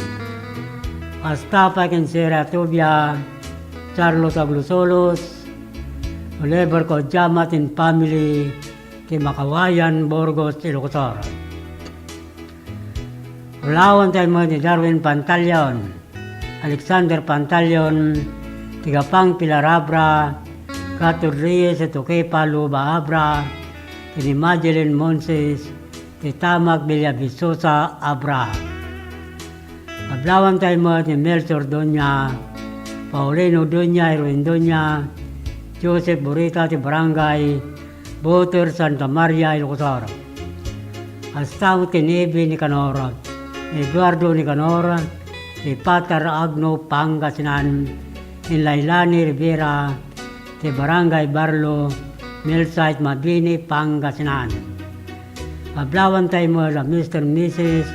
S2: Astapa Kensera Tubia, Carlos Aglusolos, Oliver Kodjamat in family, Kimakawayan, Burgos, Ilocosor. Ulawan tayo mo ni Darwin Pantalion, Alexander Pantalion, Tigapang Pilarabra, Catur Reyes, Tukepa Luba Abra, Tini Madeline Monses, Titamag Villavisosa Abra. Ablawan tayo mo ni Melchor Doña, Paulino Doña, Erwin Doña, Joseph Burita, ti Barangay, Boter Santa Maria, Ilocosor. Astawot ti Nebe Nicanor, Eduardo Nicanor, ti Patar Agno Pangasinan, in Lailani Rivera, ti Barangay Barlo, Millsite Mabini, Pangasinan. Ablawan tayo mo la Mr. and Mrs.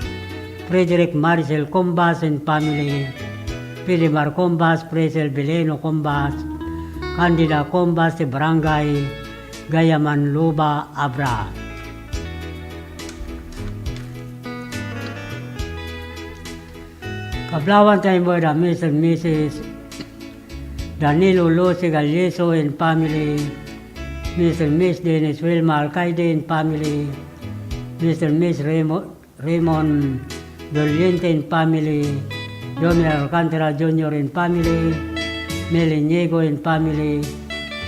S2: Frederick Maricel Combas and family, Pilimar Combas, Presel Bileno Combas, Candida Combas, ti Barangay Gayaman Luba, Abra. Ablawan tayo mo la Mr. and Mrs. Danilo Lose Galleso and family, Mr. and Miss Dennis Wilma Alcaide and family, Mr. and Miss Raymond Doliente and family, Dominic Alcantara Jr. and family, Meliniego and family,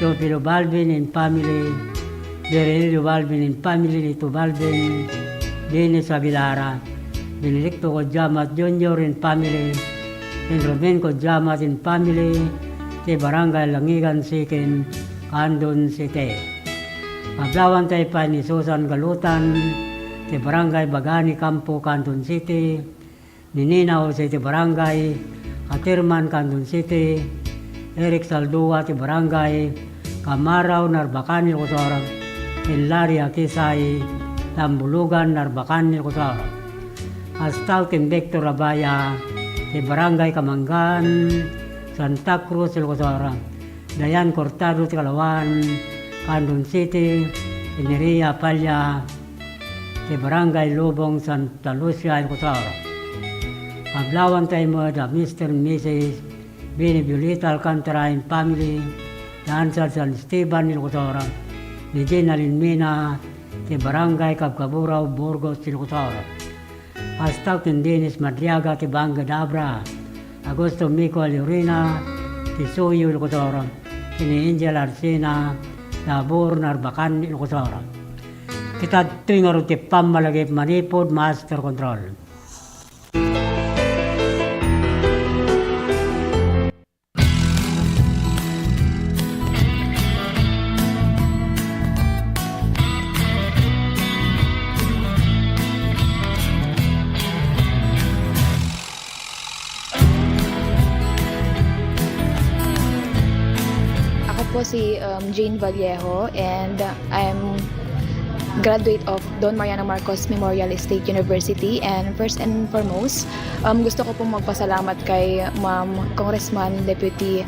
S2: Sofilo Balvin and family, Berelio Balvin and family, Lito Balvin, Dennis Aguilara, Benedicto Kodjamat Jr. and family, and Ruben Kodjamat and family, ti Barangay Langigan Sikin, Andon City. Maglawan tayo pa ni Susan Galutan, ti Barangay Bagani Campo, Canton City, ni Ninaw sa ti Barangay Katirman, Canton City, Eric Saldua, ti Barangay Kamaraw, Narbacan, Ilocosor, Hilary Akisay, Tambulugan, Narbacan, Ilocosor. Astaw ti Victor Abaya, ti Barangay Kamangan, Santa Cruz, Ilocosor, Dayan Cortado, Tikalawan, Canton City, Pineria Palya, ti Barangay Lubong, Santa Lucia, Ilocosor. Paglawan tayo mo da Mr. and Mrs. Bini Violeta Alcantara and family, Dansal San Esteban, Ilocosor, ni Gina Linmina, ti Barangay Cabcaburaw, Burgos, Ilocosor. Astaw tin Dennis Madriaga, ti Banga Dabra, Agosto Mico Alurina, Tisuyo Ilocosor, Tini Angel Arsena, Labor Narbacan Ilocosor. Kita tingaro ti pamalagip Manipod Master Control.
S13: Po si Jane Vallejo and I'm graduate of Don Mariano Marcos Memorial State University, and first and foremost gusto ko pong magpasalamat kay Ma'am Congressman Deputy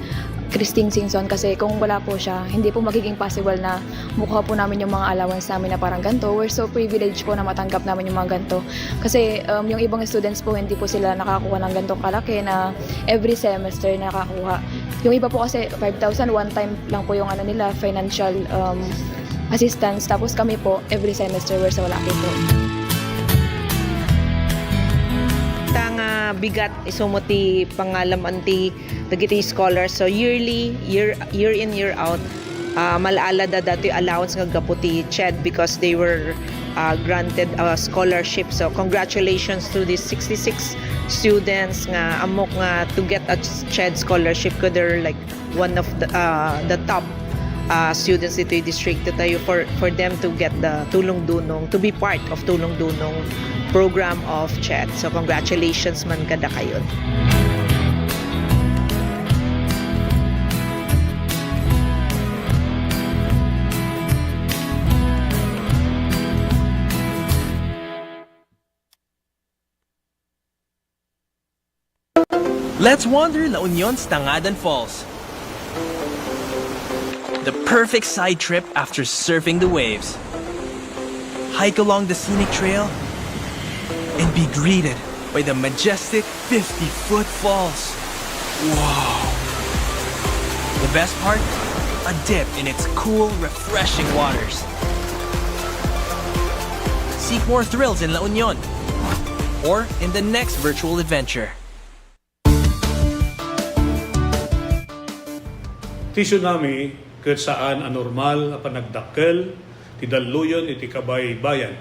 S13: Christine Singson, kasi kung wala po siya, hindi po magiging possible na mukha po namin yung mga allowance namin na parang ganito. We're so privileged po na matanggap namin yung mga ganito, kasi yung ibang students po hindi po sila nakakuha ng ganitong kalaki na every semester nakakuha. Yung iba po kasi 5,000 one time lang po yung nila financial assistance, tapos kami po every semester we're so lucky po.
S8: Tanga bigat isumuti pangalam anti dagiti scholars, so year in year out malaala da dati allowance nga gaputi CHED because they were granted a scholarship. So congratulations to these 66 students nga amok nga to get a CHED scholarship, because they're like one of the top students dito yung district tayo for them to get the Tulong Dunong, to be part of Tulong Dunong program of CHED. So congratulations man kada kayo.
S10: Let's wander La Union's Tangadan Falls. The perfect side trip after surfing the waves. Hike along the scenic trail and be greeted by the majestic 50-foot falls. Wow! The best part? A dip in its cool, refreshing waters. Seek more thrills in La Union or in the next virtual adventure.
S14: Ti tsunami ket saan anormal a panagdakkel ti daluyon iti kabay bayan.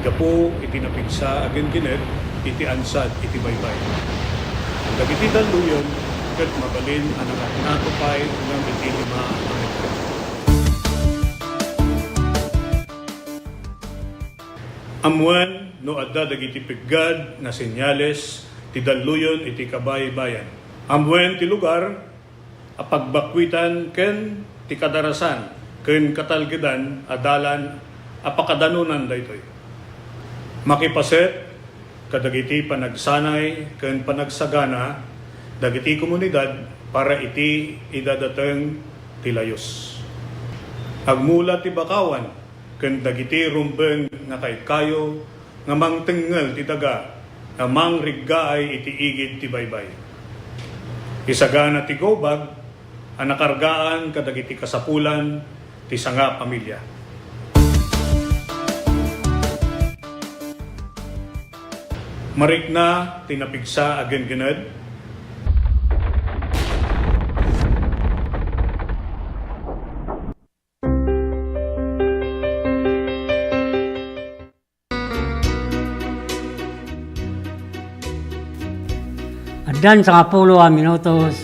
S14: Gapo iti napigsa agen kinet iti ansad iti baybay. Dagiti daluyon ket mabalin ang natupay ng iti 5 Amerika. Amuan no adda dagiti piggad nga senyales ti daluyon iti kabay bayan. Amuan ti lugar a pagbakwitan ken ti kadarasan ken katalgedan adalan a pakadanunan daytoy. Makipaset kadagiti panagsanay ken panagsagana dagiti komunidad para iti idadateng ti layos. Agmula ti bakawan ken dagiti rumbeng nga kaykayo nga mangtengel ti daga nga mangriggaay iti igid ti baybay. Isagana ti gobag ang nakargaan kadagiti kasapulan ti sanga pamilya. Marikna tinapigsa agen gened.
S2: Adan sa 10 minutos,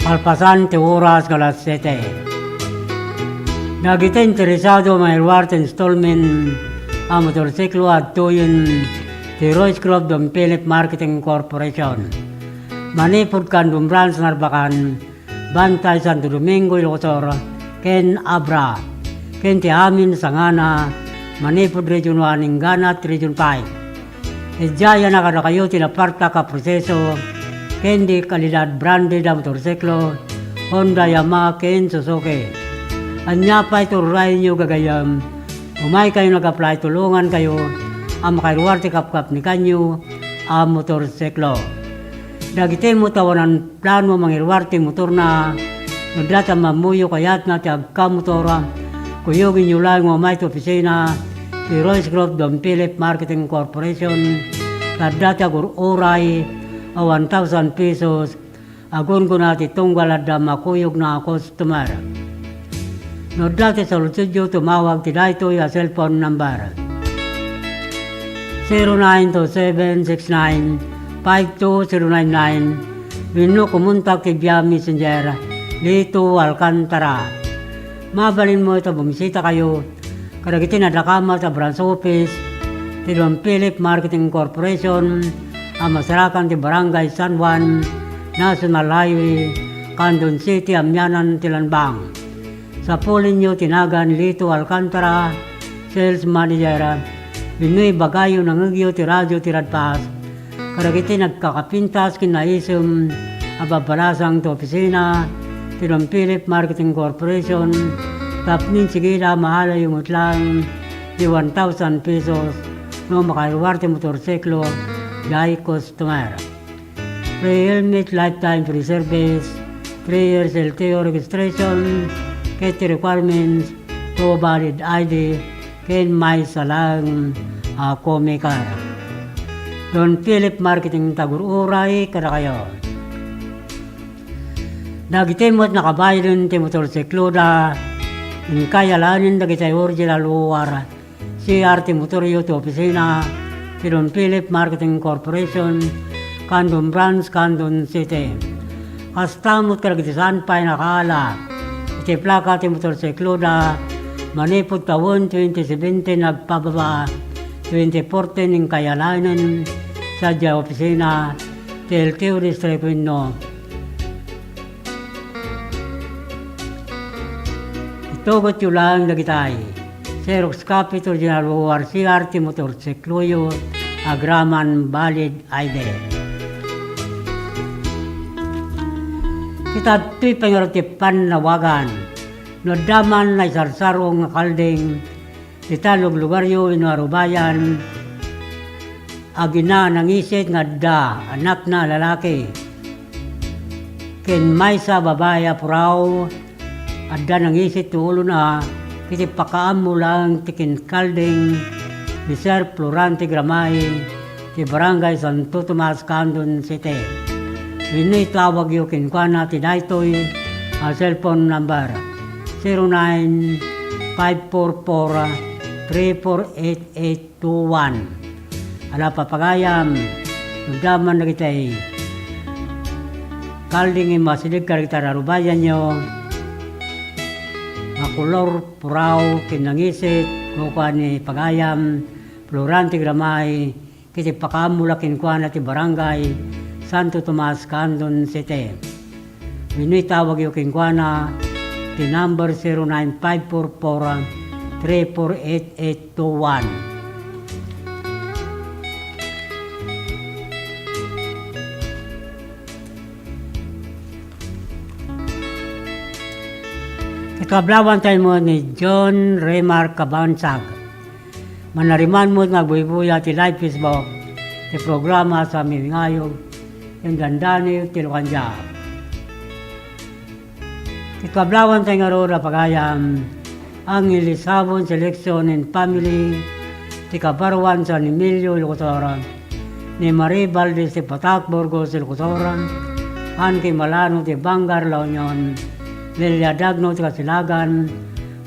S2: palpasan ti oras kalas 7. Nagita interesado may reward installment ang motorsiklo at tuyon ti Royce Club ng Philip Marketing Corporation. Manipod kan Dumbrans Narbacan, Bantay Santo Domingo, Ilocosor, Ken Abra, Ken ti amin Sangana, Manipod Region 1, Inganat Region 5. Ejaya na kada kayo tinaparta ka proseso, Kendi kalidad branded ang motorsiklo, Honda, Yamaha, Ken, Suzuki. Anya pa ito rin nyo gagayam, umay kayo nag-apply, tulungan kayo, ang makairuwarte kapkap ni kanyo, ang motorsiklo. Dagiti mo tawanan plano mangiruwarte motor na, nagdata mamuyo kayat na tiyag kamotora, kuyogin nyo lang umay ito opisina, ti Royce Grove Don Philip Marketing Corporation, kadata oray, 1,000 pesos, agon ko natin tunggal at makuyog na customer. No dati sa Lutudyo, tumawag ti dito yung cellphone number 0927695299. Wino kumuntak ti via messenger Lito Alcantara. Mabalin mo ito, bumisita kayo. Kadagiti nadakama sa branch office ti Don Philip Marketing Corporation, ang masarakan ti Barangay San Juan, National Highway, Candon City, Amyanan, Tilanbang. Sa pulin nyo, tinagan Lito Alcantara, Sales Manager, Binoy Bagayo, Nangagyo, ti Radyo, ti Radpas. Karagiti nagkakapintas, kinaisum, ababalasang ti opisina, ti Don Philip Marketing Corporation, tapnin sigila, mahala yung utlang, di 1,000 pesos, no makaiwarte motorsiklo, Guy customer. Free helmet, lifetime free service, 3 years LTO registration, KT requirements, to valid ID, ken may salang komikar. Don Philip Marketing Tagururay, kada kayo. Nagitimot nakabayan ti motorsiklo da, in kayalanin dagitay original war, CRT Motorio to opisina, ti Don Philip Marketing Corporation, Candon Branch, Candon City. Kastamot karagitisan pa'y nakala, iti plaka ti motorsiklo na manipod taon 2017 nagpababa 2014 ng kayalanan sa dya opisina ti LTO District no. Itugot yung lang nagitay. Xerox copy to General ORCR ti motorsiklo yu agraman valid ID. Kita to'y pangiratipan nawagan. No daman na isarsarong kalding italog lugaryo inuarubayan agina nangisit nga da anak na lalaki ken may sa babaya puraw adda nangisit tuulo na kiti pakaam mo lang tikin kalding ni Sir Florante Gramay ti Barangay Santo Tomas Candon City. Ini tawag yu kinkwana ti daytoy a cellphone number 09-544-348821. Ala papagayam, nagdaman na kita'y kalding masilig karita rarubayan nyo, makulor puraw kinangisit, kukuha ni pagayam, Florante Gramay, kiti pakamula kinkwana ti Barangay Santo Tomas Candon City. Ini tawag yu kinkwana the number 09-544-348821. Ikablawan tayo mo ni John Remar Cabansag. Manariman mo nagbuibuya ti live Facebook ti programa sa Mingayog yung dandani ti Lukanjab. Ikablawan tayo nga ro na pagayam ang Ilisabon Selection and Family ti Kabarwan sa Emilio Locotora ni Marie Valdez ti Patak Burgos Locotora han kay Malano ti Bangar La Union Lilia Dagno ti Kasilagan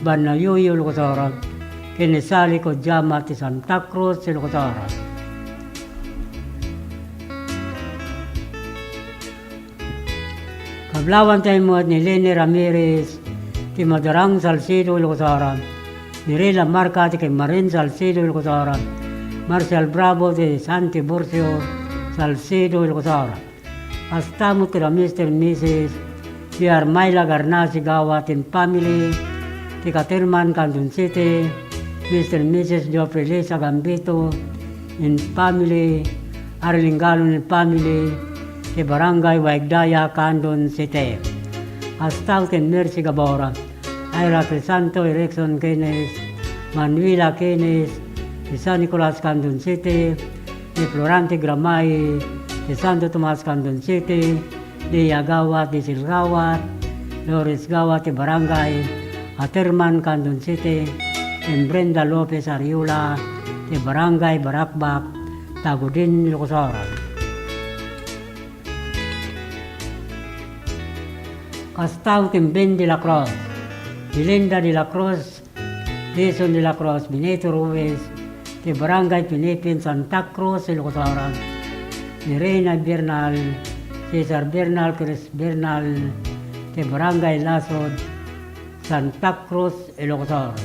S2: Banayuyo Locotora kinisali ko Jama ti Santa Cruz Locotora. Kablawan tayo mo ni Lenny Ramirez, ti Madarang Salcido Locotora, ni Rila Marca ti kay Marin Salcido Locotora, Marcial Bravo ti Santi Burcio Salcido Locotora. Hasta mo ti Mr. Mrs. ti Armayla Garnasi Gawa tin family, ti Katirman Candon City, Mr. Mrs. Joffrey Lisa Gambito in family, Arlingalon in family, ti Barangay Waigdaya, Candon City. Hasta ken Mercy Gabora, Ira Crisanto, Erickson Keynes, Manuela Keynes, ti San Nicolas, Candon City, ti Florante Gramay, ti Santo Tomas, Candon City, ti Agawat, ti Silgawat, Loris Gawat, ti Barangay Aterman, Candon City, ti Brenda Lopez Ariula, ti Barangay Barakbak, Tagudin, Locosora. Castaw Timben de la Cruz, Belinda de la Cruz, Jason de la Cruz, Benito Ruiz, ti Barangay Pinipin, Santa Cruz, Locotora, ni Reina Bernal, Cesar Bernal, Chris Bernal, ti Barangay Lasod, Santa Cruz, Locotora.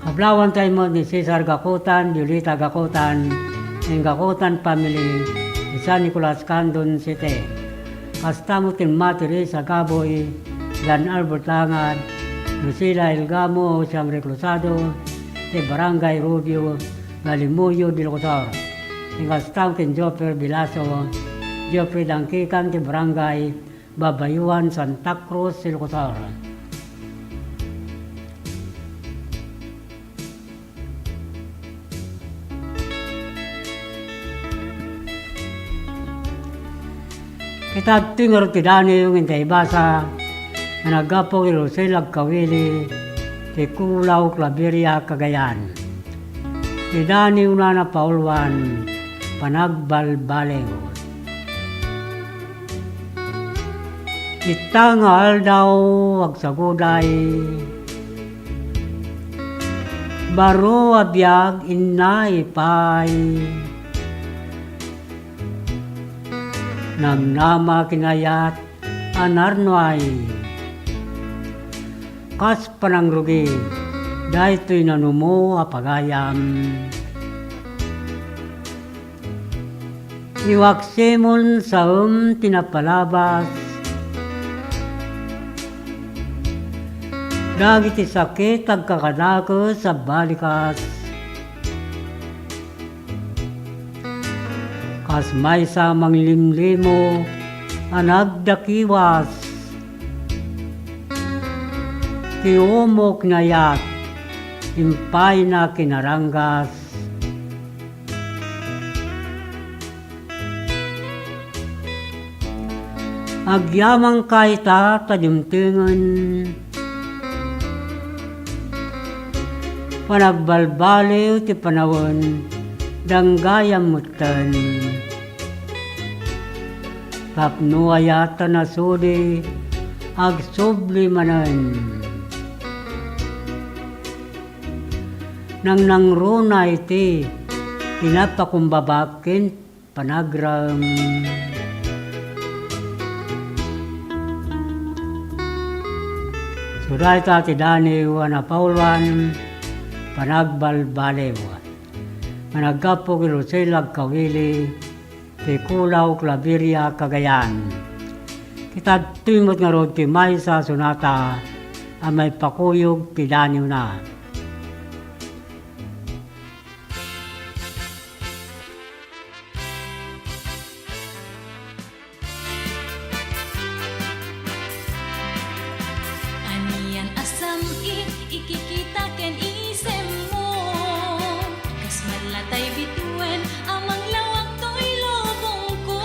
S2: Kablawan tayo mo ni Cesar Gakutan, Julita Gakutan, ng Gakutan family, San Nicolas, Candon City. Kastamo tin Matiri sa Gaboy, Dan Albert Langad, Lucila Elgamo, siyang reklusado, ti Barangay Rubio, Galimuyo, Dilocotor. Kastamo tin Joffer Bilaso, Jeffrey Dangkikan, ti Barangay Babayuan, Santa Cruz, Dilocotor. Kita tingor tidani yung intay basa, na nagapo ilo silag kawili, ti Kulaw, Claveria, Cagayan. Tidani una na paulwan, panagbalbalew. Itangal daw, wag saguday, baro abiyag inaipay. Namnama kinayat anarnoay. Kas panangrugi, dahito'y nanumo apagayam. Iwaksimon sa tinapalabas, dagiti sakit agkakadako sa balikas. Kas may samang limlimo, anagdakiwas. Kiumok na yak, impay na kinaranggas. Agyamang kaita tadimtingan, panagbalbaliw ti panawon, danggayam mutan. Tapno ayata na sudi, agsubli manan. Nang nangruna iti, pinapakumbabakin panagram. Suday tati daniw na paulwan, panagbalbalew. Managkapog ilusilag kawili, ti Kulaw, Claveria, Cagayan. Kita timot nga rod ti Maysa Sonata, ang may pakuyog ti daniw na.
S6: Anian asam ikikita ken isem mo, kas malatay bituan amang lawak to'y lobong ko.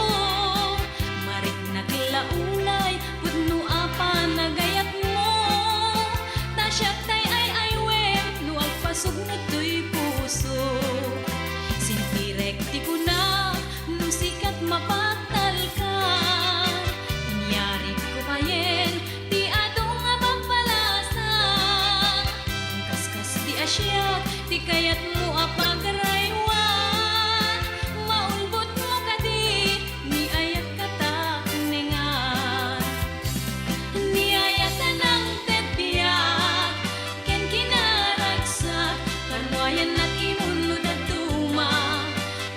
S6: Marik nakilaulay pudno apa nagayat mo, tasyak tay ay aywem no agpasog na to'y puso. Sintirek ti ko na no sikat mapatal ka, inyari ko payen ti adong nga pampalasa. Ang kaskas ti asyak ti kayat mo apagaraywan, maulbot mo kadi ni ayak katak nengan. Ni ayatan ang tetbiyak ken kinaragsak, karwayan at imunod at tuma.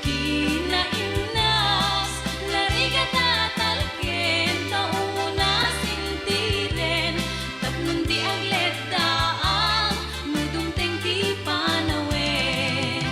S6: Kinaimnas larigat tatalken tauna sintiren, tapnon ti aglet daang mudumteng ti panawen.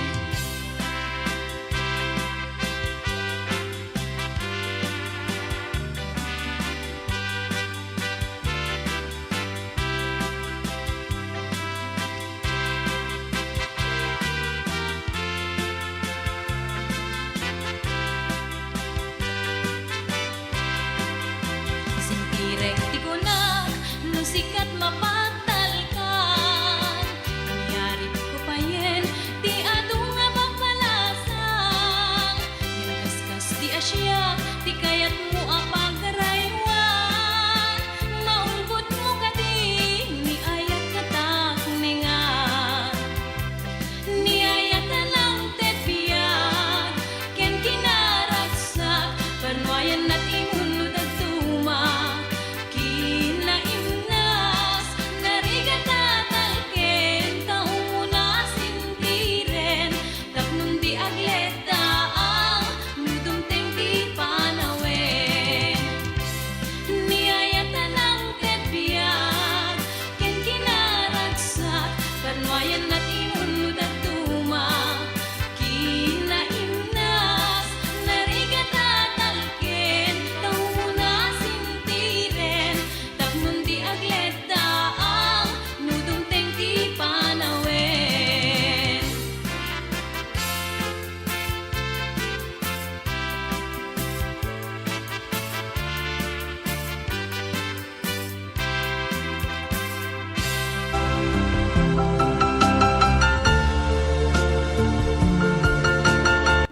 S6: Sintirek ti kunak no sikat mapatal kan, nangyari ko payen ti adong nga pampalasang. Ginakaskas ti asyak ti kayat mo apagaraywan, maulbot mo kadi ni ayak katak nengan. Ni ayatan ang tetbiyak ken kinaragsak, panwayan at imunod at tuma. Kinaimnas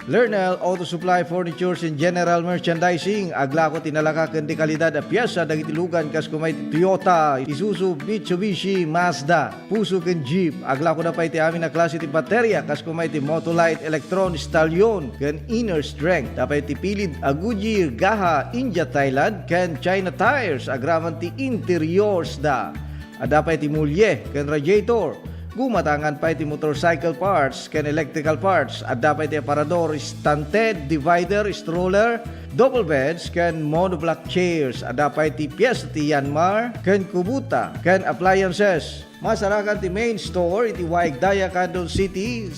S15: Lernel Auto Supply Furnitures and General Merchandising. Agla ko tinalaka ken dekalidad a piyesa dagiti lugan kas kumay Toyota, Isuzu, Mitsubishi, Mazda, Puso ken Jeep. Agla ko na pa iti amin na klase ti baterya kas kumay ti Motolite, Electron, Stallion ken Inner Strength. Tapay ti pilid a Goodyear, Gaha, India, Thailand ken China Tires. Agraman ti interiors da. Adapay ti mulye ken radiator. Gumatangan pa iti motorcycle parts ken electrical parts. Adda pa iti aparador, stunted, divider, stroller, double beds ken monoblock chairs. Adda pa iti piyesa ti Yanmar ken Kubota ken appliances. Masarakan ti main store iti Waigdaya, Quezon City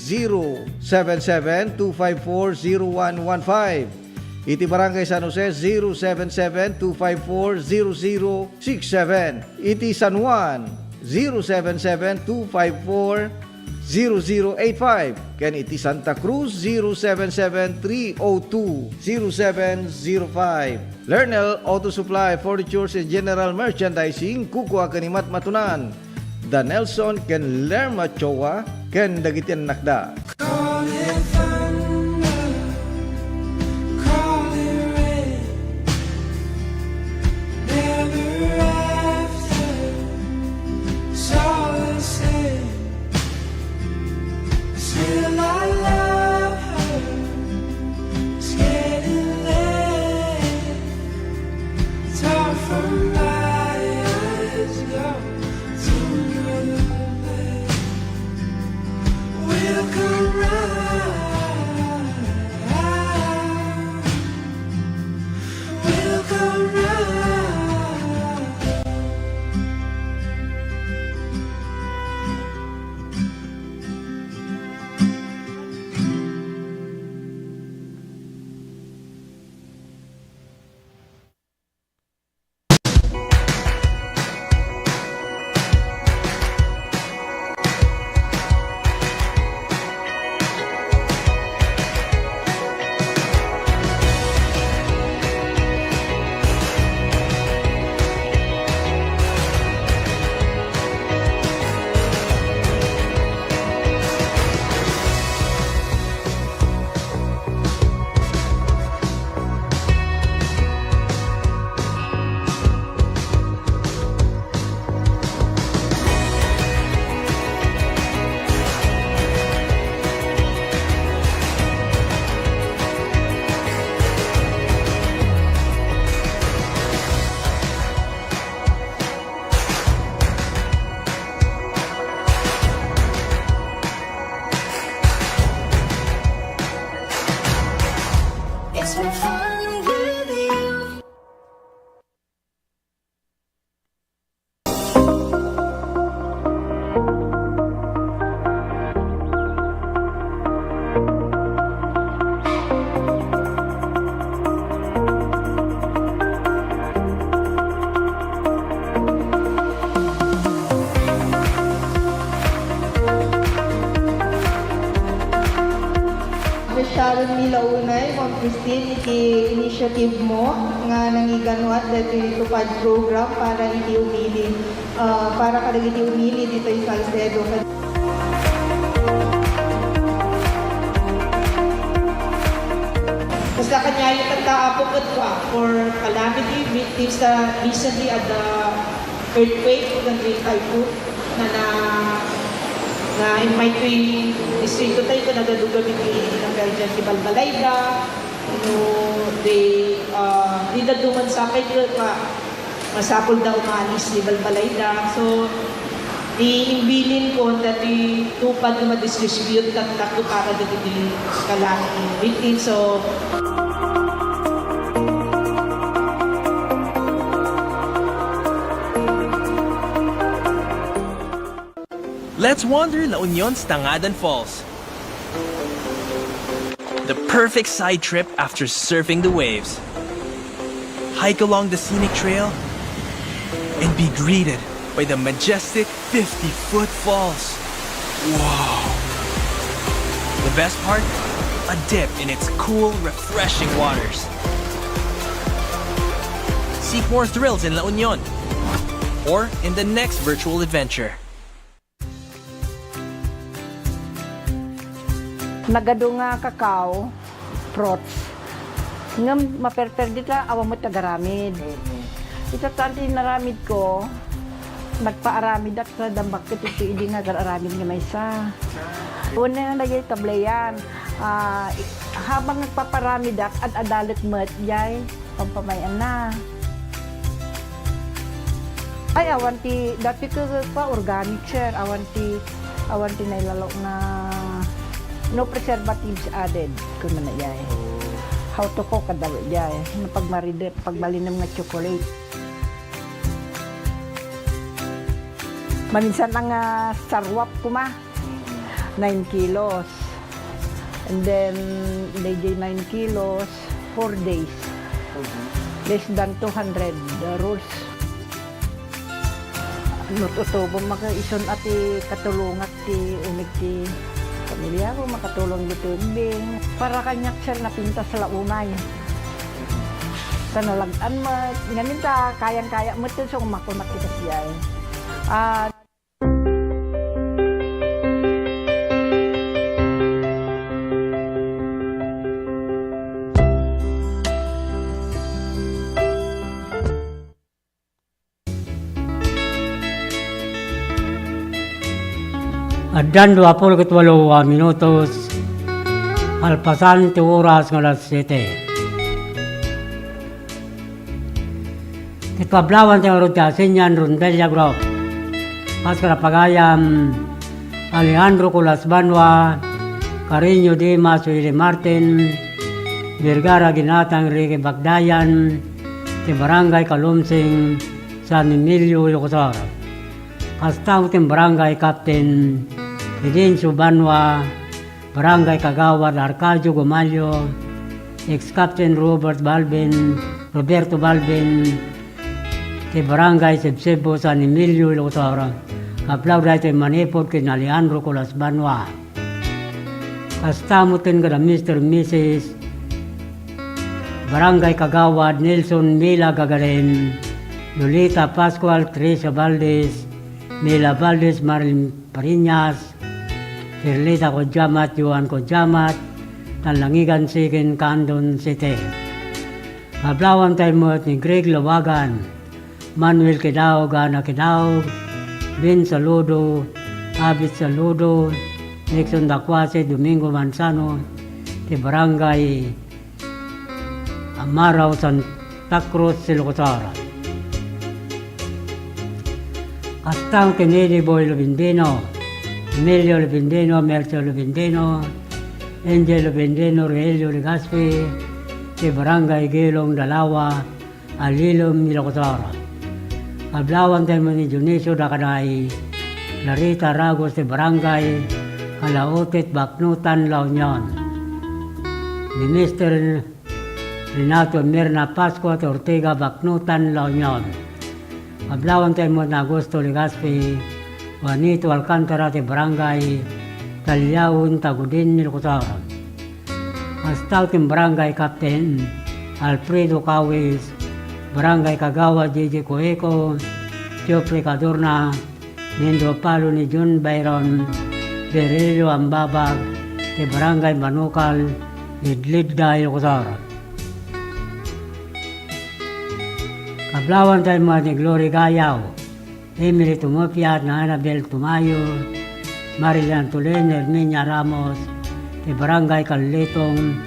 S15: 077-254-0115. Iti Barangay San Jose 077-254-0067. Iti San Juan 077-254-0085. Ken iti Santa Cruz 077-302-0705. Lernel Auto Supply Furnitures and General Merchandising. Kukua kanimat matunan Da Nelson ken Lerma Chowa ken dagitian nakda.
S16: Sharon Milaunay, Ma'am Christine, iti initiative mo nga nangiganuat dati tupad program para iti umili, para kadag iti umili dito yung Salcedo. Basta kanya yung tagkaapok for calamity victims recently at the earthquake ng Great Typhoon na in my twin distrito tayo ko nagadugan ng guardian si Balbalayda. They didaduman sa akin pa masapol daw umalis ni Balbalayda. So, iimbilin ko na tupad na ma-distribute kakto para dito kalaki victims. So,
S10: Let's wander La Union's Tangadan Falls. The perfect side trip after surfing the waves. Hike along the scenic trail and be greeted by the majestic 50-foot falls. Whoa! The best part? A dip in its cool, refreshing waters. Seek more thrills in La Union or in the next virtual adventure.
S16: nagado nga kakao
S17: fruits. Ngam maperper dita awan mo tagaramid. Ita tanti naramid ko, nagpaaramid at sa dambak ko ito hindi nga aramid nga may isa. Una na nagyay tablayan. Habang nagpaparamid at adalit mo at yay, pampamayan na. Ay, awanti, dati ko pa organic sir, awanti nailalo na no preservatives added kung na yay. How to cook kada yay, pagmalinam nga chocolate. Maminsan ang sarwap ko 9 kilos. And then, DJ 9 kilos, 4 days. Less than 200 rolls. Nututubong makaison ati katulungat ti umig ti pamilya ko makatulong dito bing para kanyak sir napinta sa launay. Tanalagan mo, nganin ta kayang-kaya mo ito so umakunak kita siya
S2: Adan 28 minutos, alpasan ti oras ng alas 7. Kitpablawan ti orod ti Asenyan Rondelia Group. Paskara pagayam Alejandro Culas Banwa, Cariño Dimas Willie Martin, Vergara Ginatang Enrique Bagdayan, ti Barangay Kalumsing, San Emilio, Ilocos. Hasta ti Barangay Captain Fidencio Banwa, Barangay Kagawad Arcadio Gomalio, ex-Captain Roberto Balbin, ti Barangay Sebsebo San Emilio, Ilocos. Kaplaw dahil manipod kin Alejandro Culas Banwa. Kastamutin ka na Mr. Mrs. Barangay Kagawad Nelson Mila Gagarin, Lolita Pascual Teresa Valdez, Mila Valdez Marilyn Parinas, Perlita Kodjamat, Juan Kodjamat, Talangigan Sikin, Candon City. Kablawan tayo mo ni Greg Lawagan, Manuel Kidaog, Ana Kidaog, Ben Saludo, Abit Saludo, Nixon Dakwase, Domingo Manzano, ti Barangay Amaraw, Santa Cruz, Silocosara. Kastang Kennedy Boy Lubindino, Emilio Lubindino, Mercio Lubindino, Angel Lubindino, Rogelio Legaspi, ti Barangay Gilong Dalawa, Alilom, Ilocosara. Kablawan tayo mo ni Dionisio Dakanay, Larita Ragos, ti Barangay Kalaotit, Baknutan, La Union. Ni Mr. Renato Mirna Pasco at Ortega, Baknutan, La Union. Kablawan tayo mo na Augusto Legaspi, Juanito Alcantara, ti Barangay Talyaun, Tagudin, Ilocosara. Hasta ti Barangay Captain Alfredo Cawis, Barangay Kagawa, J.J. Coeco, Jofre Cadorna, Nendo Palo ni John Byron, Berelio Ambabag, ti Barangay Manukal, Lidlidda, Ilocosara. Kablawan tayo mga ni Glory Gayaw, Emily Tumopiat, na Annabel Tumayo, Marilan Tulen, Herminia Ramos, ti Barangay Calletong,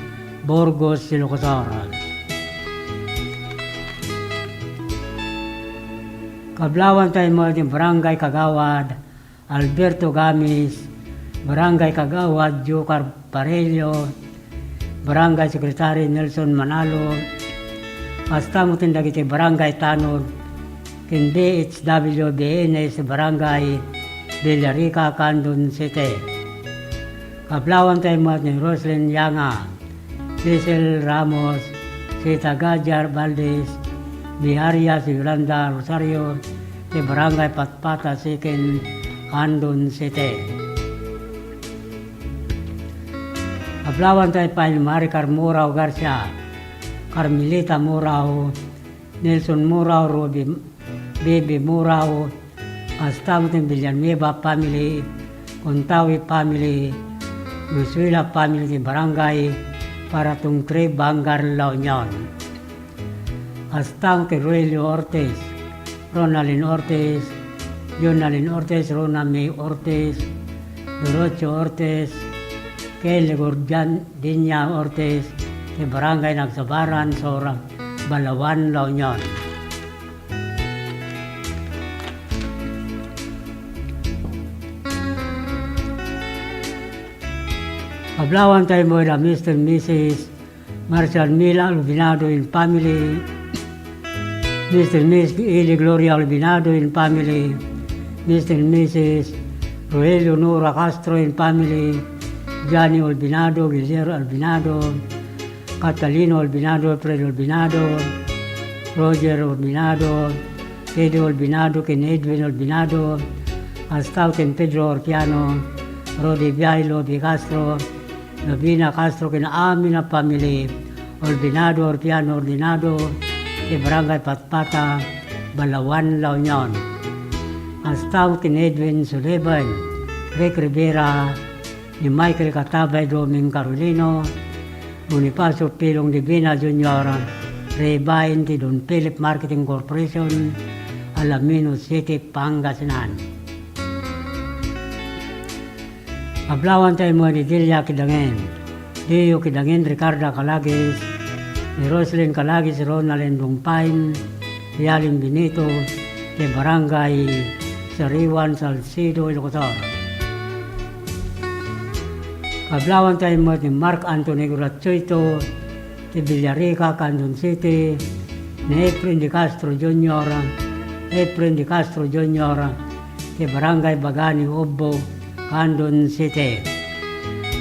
S2: Burgos, Ilocosara. Kablawan tayo mo ni Barangay Kagawad, Alberto Gamis, Barangay Kagawad, Jocar Parello, Barangay Secretary Nelson Manalo, hasta mo tindagiti Barangay Tanod, Kindi HW BNS Barangay Villarica, Candon City. Kablawan tayo mo ni Roslyn Yanga, Cecil Ramos, Sita Gajar Valdez, Biharia Yolanda Rosario, ti Barangay Patpata Sikin, Candon City. Kablawan tayo pa ni Maricar Murao Garcia, Carmelita Murao, Nelson Murao, Baby Murao, Astamutin Villanueva family, Contawi family, Lusuila family, ti Barangay para tung tre Bangar La Union. Astang que Roelio Ortiz, Ronaldin Ortiz, Jonalin Ortiz, Rona May Ortiz, Dorocho Ortiz, Kelly Gurjan Dinya Ortiz, ke Barangay Nagsabaran, Sora, Balawan, La Union. Hablawan tayo mo na Mr. and Mrs. Marshall Mila Albinado in family, Mr. and Mrs. Eli Gloria Albinado in family, Mr. and Mrs. Roelio Nora Castro in family, Johnny Albinado, Guillermo Albinado, Catalino Albinado, Fred Albinado, Roger Albinado, Pedro Albinado, Ken Edwin Albinado, Astao Ken Pedro Orpiano, Rodi Biailo Di Castro, Nabina Castro ken amin na family, Albinado Orpiano Ordinado, ke Barangay Patpata, Balawan, La Union. Astao ken Edwin Suleban, Rick Rivera, ni Michael Catabay Doming Carolino, Bonifacio Pilong Divina Jr., Rebain ti Don Philip Marketing Corporation, Alamino City, Pangasinan. Ablawan tayo mo ni Delia Kidangen, Dio Kidangen, Ricardo Calagis, ni Roslyn Calagis, Ronald Dungpain, Yalim Benito, ke Barangay Sariwan, Salcido, Ilocos. Ablawan tayo mo ni Mark Anthony Gurachoito, ke Villarica, Candon City, ni Efren de Castro Jr., ke Barangay Bagani, Obbo, Candon City.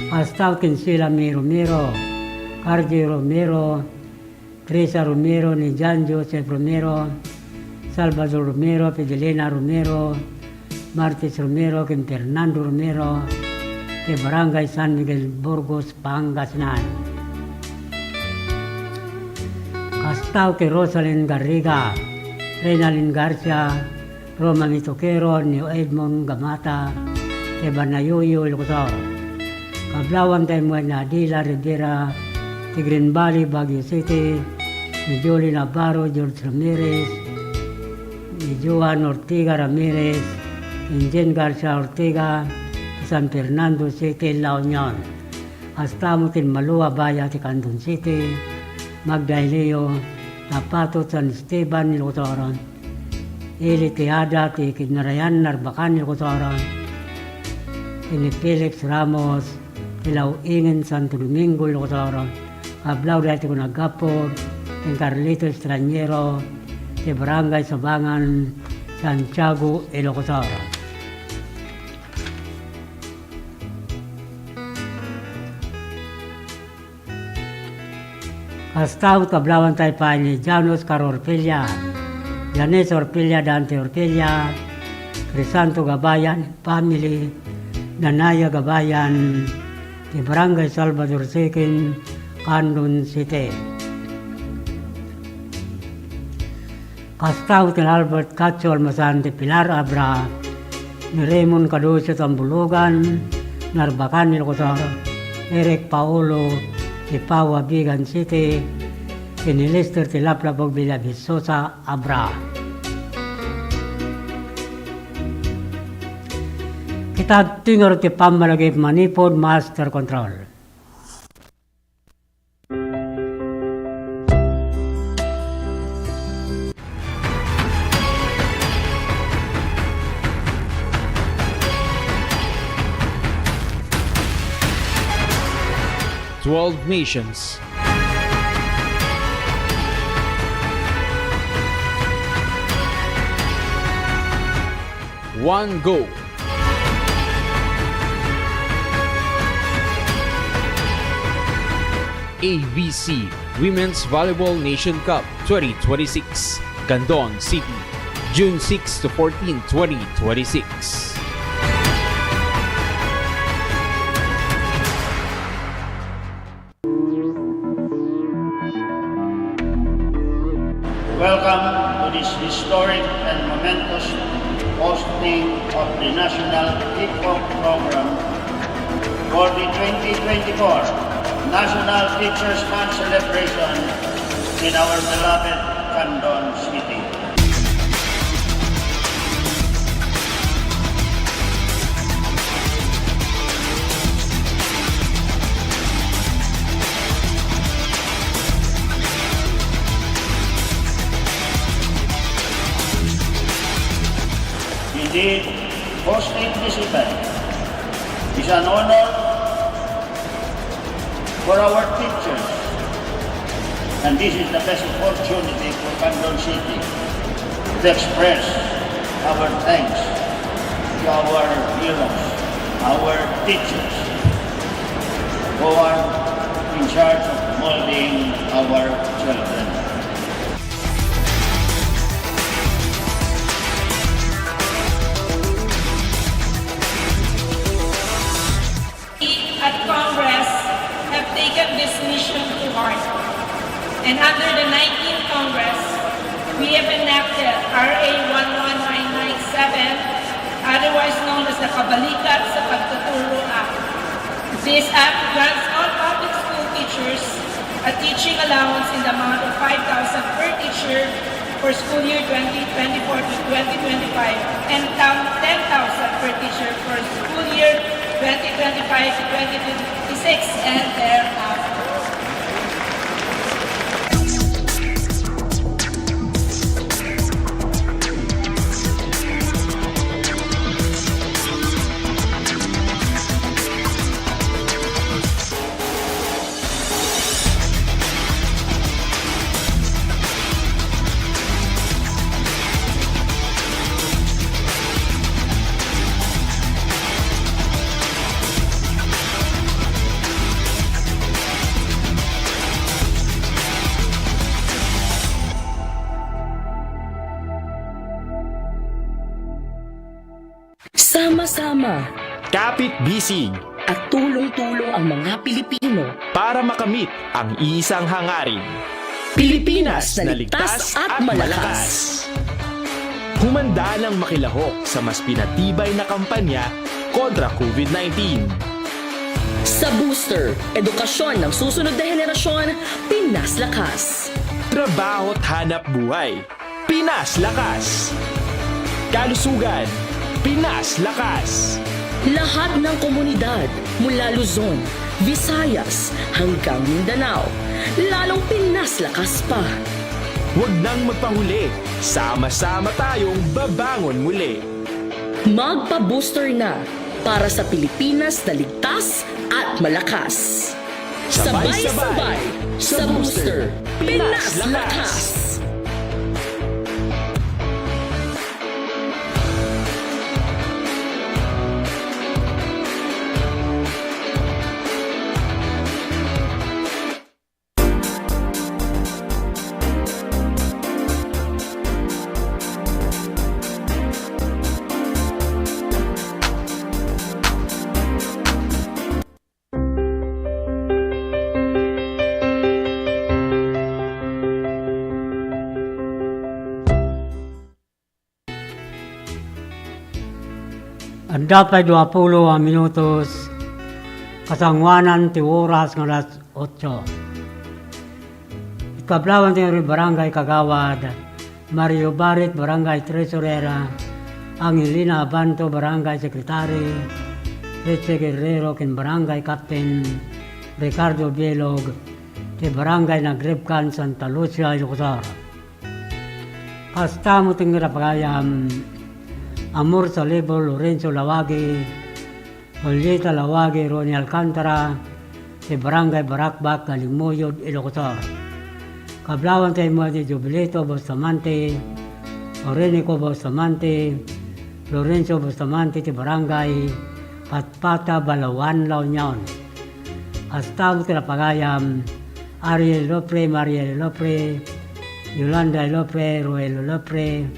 S2: Astao ken sila mi Romero, Cardi Romero, Teresa Romero, ni John Joseph Romero, Salvador Romero, Fidelina Romero, Martis Romero, ken Fernando Romero, ke Barangay San Miguel Burgos, Pangasinan. Astao ke Rosalind Garriga, Renalyn Garcia, Roma Mitoquero, ni Edmond Gamata, ke Banayuyo, Ilocos. Kablawan tayo mo na Adila Rivera, ti Green Valley, Baguio City, ni Jolie Navarro, George Ramirez, ni Joan Ortiga Ramirez, ni Jen Garcia Ortiga, ti San Fernando City, La Union. Hasta mo tin Malua Baya, ti Candon City, Magdaileo, Napato, San Esteban, Ilocos. Eli Tiada, ti Kinarayan, Narbacan, Ilocos. Ni Felix Ramos, Ilaw Ingen, Santo Domingo, Ilocos. Kablaw dati ko nagkapo, ni Carlito Estraniero, ni Barangay Sabangan, Santiago, Ilocos. Astao kablawan tayo pa ni Janos Caro Orpilla, Janes Orpilla, Dante Orpilla, Crisanto Gabayan, family, Nanaya Gabayan, di Barangay Salvador Sekin, Candon City. Kastaw ni Albert Cacho Almasan, di Pilar Abra, ni Raymond Caducio Tambulugan, Narbacan, Ilocos. Eric Paolo, di Paua, Bigan City, ni Lester Tilaplapog, Villavisosa, Abra. Kita tingor ti pamalagay Manipod Master Control.
S7: "12 Nations". One go. ABC Women's Volleyball Nation Cup 2026, Candon City, June 6 to 14, 2026.
S5: Welcome to this historic and momentous hosting of the National Kickball Program for the 2024 National Teachers Month celebration in our beloved Candon City. Indeed, hosting this event is an honor for our teachers, and this is the best opportunity for Candon City to express our thanks to our heroes, our teachers, who are in charge of molding our children.
S16: At Congress have taken this mission to heart. And under the 19th Congress, we have enacted RA 11997, otherwise known as the Kabalikat sa Pagtuturo Act. This act grants all public school teachers a teaching allowance in the amount of 5,000 per teacher for school year 2024 to 2025 and 10,000 per teacher for school year 2025 to 2026 and thereafter.
S18: Sama-sama
S19: kapit-bisig
S18: at tulong-tulong ang mga Pilipino
S19: para makamit ang isang hangarin.
S18: Pilipinas na ligtas at malakas.
S19: Humanda ng makilahok sa mas pinatibay na kampanya kontra COVID-19.
S18: Sa booster, edukasyon ng susunod na henerasyon, Pinas Lakas.
S19: Trabaho at hanap buhay, Pinas Lakas. Kalusugan, Pinas Lakas.
S18: Lahat ng komunidad mula Luzon, Visayas hanggang Mindanao, lalong Pinas Lakas pa.
S19: Huwag nang magpahuli, sama-sama tayong babangon muli.
S18: Magpa-booster na para sa Pilipinas na ligtas at malakas. Sabay-sabay sa booster, Pinas Lakas.
S2: Ang dapat 20 minutos, kasangwanan ti oras ng alas 8. Ikablawan ti Barangay Kagawad, Mario Barit, Barangay Tresurera, Angelina Abanto, Barangay Secretary, Reche Guerrero, kin Barangay Captain, Ricardo Bielog, ti Barangay Nagribkan, Santa Lucia, Ilocosar. Kasta mo ting rapagayam, Amor Salibo, Lorenzo Lawagi, Julieta Lawagi, Ronnie Alcantara, sa Barangay Barakbak, Kalimuyod, Ilocosar. Kablawan tayo mo di Jubilito Bustamante, Orenico Bustamante, Lorenzo Bustamante, sa Barangay Patpata, Balawan, La Union. Hasta mo tinapagayam, Ariel Lopre, Mariel Lopre, Yolanda Lopre, Roel Lopre,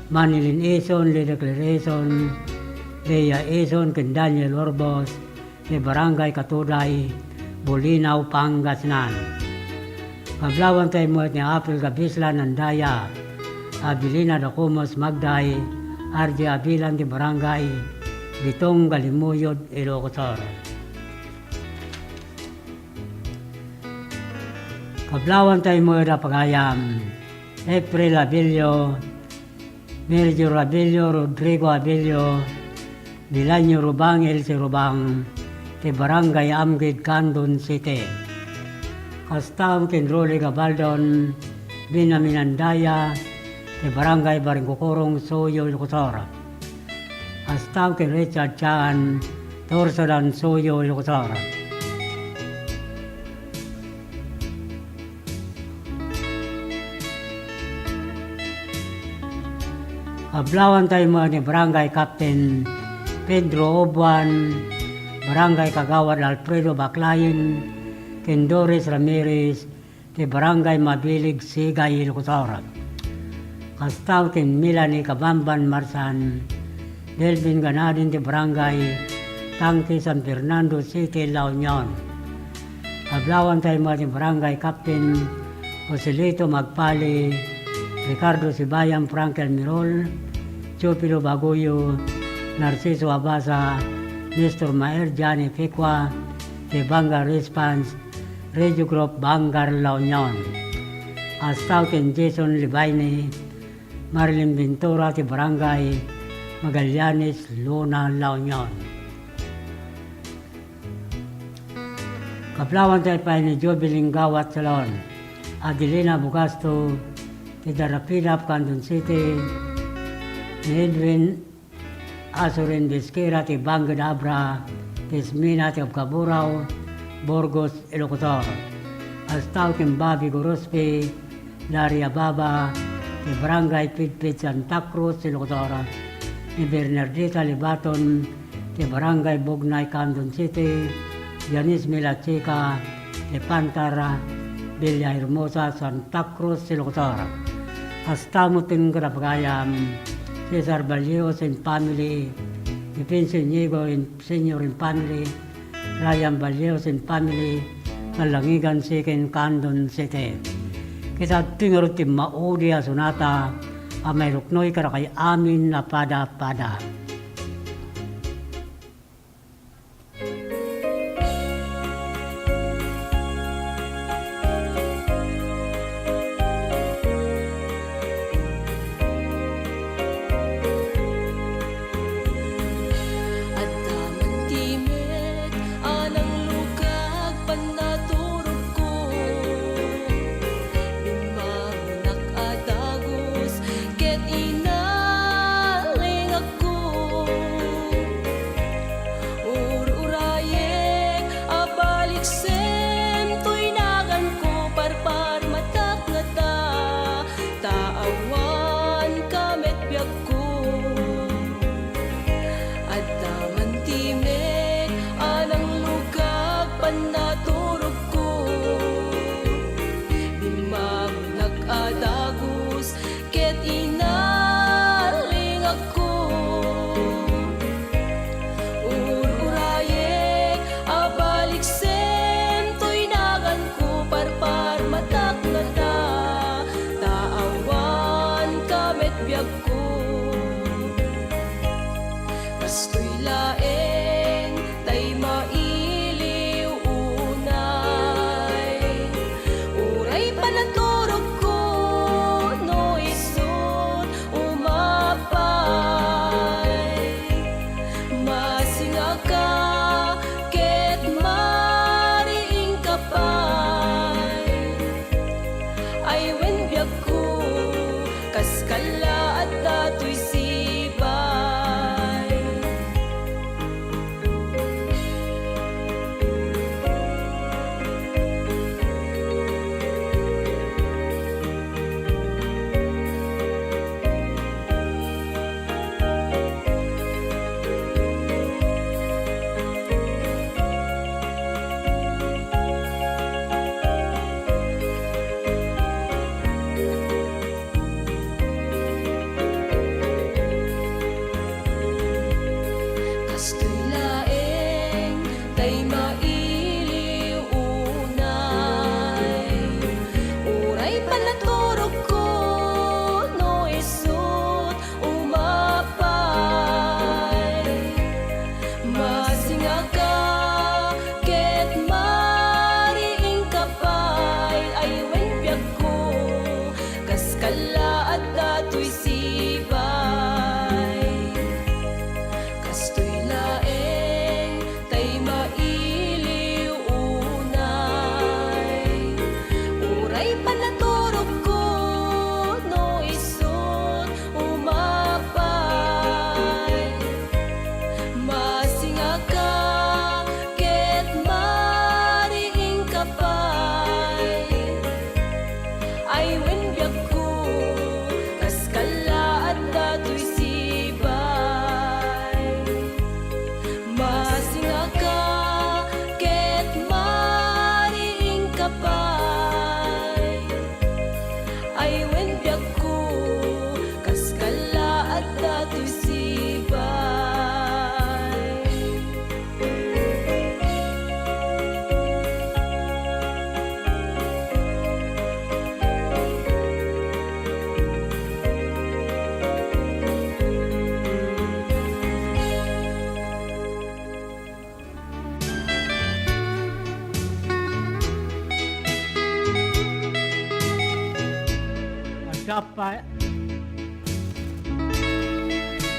S2: Manilin Eson, Leda Clareson, Leia Eson, ken Daniel Orbos, ni Barangay Katuday, Bulinaw, Pangasinan. Paglawan tayo mo ni Apil Gabisla, Nandaya, Abilina Dacumos, Magday, RJ Abilan, di Barangay, Bitong, Galimuyod, Ilocosar. Kablawan tayo mga pagayam, April Abilio, Merjo Abilio, Rodrigo Abilio, Dilanyo Rubang, Elsie Rubang, te Barangay Amgid, Candon City. Kastam ken Rolly Gabaldon, Binaminandaya, te Barangay Baringkukurong, Soyo, Ilocosora. Kastam ken Richard Chan, Torsodan, Soyo, Ilocosora. Kablawan tayo mga ni Barangay Captain Pedro Obuan, Barangay Kagawad Alfredo Baclayin, ken Doris Ramirez, ti Barangay Mabilig Sigay, Ilocosora. Kastaw ken Milani Kabamban Marsan, Delvin Ganadin ti Barangay Tangki San Fernando City, La Union. Kablawan tayo mga ni Barangay Captain Joselito Magpali, Ricardo Sibayang, Frankel Mirol, Chupilo Baguyo, Narciso Abasa, Nestor Maer, Johnny Fikwa, de Bangar Response, Radio Group Bangar, La Union. Astauken Jason Libaine, Marilyn Ventura, de Barangay Magallanes, Luna, La Union. Kaplawan tayo pa ni Jobeling Gawat Salon, Adelina Bugasto, de Darapilap, Candon City, Edwin Asurin Bisquera, ti Bangad Abra, Tismina, ti Abkaburao, Burgos, Ilocosor. Astaw kin Bobby Gorospe, Daria Baba, ti Barangay Pitpit, Santa Cruz, Ilocosor. Ni Bernardita Libaton, ti Barangay Bugnay, Candon City, Yanis Milachica, ti Pantara, Villa Hermosa, Santa Cruz, Ilocosor. Astaw mo tin Karapagayam, Cesar Balleos and family, Defense Niego and Senior and family, Ryan Balleos and family, Kalangigan Second, Candon City. Kita tingarot ti maudi a sunata, may ruknoy karakay amin na pada-pada.
S6: Ay Kastoy laeng tay mailiw unay. Uray panaturog ko no isot umapay. Masinga ka ket mariing kapay. Ay when biag ko kas kalaad datoy sibay. Masinga ka ket mariing kapay. Ay when biag ko kas kalaad datoy sibay.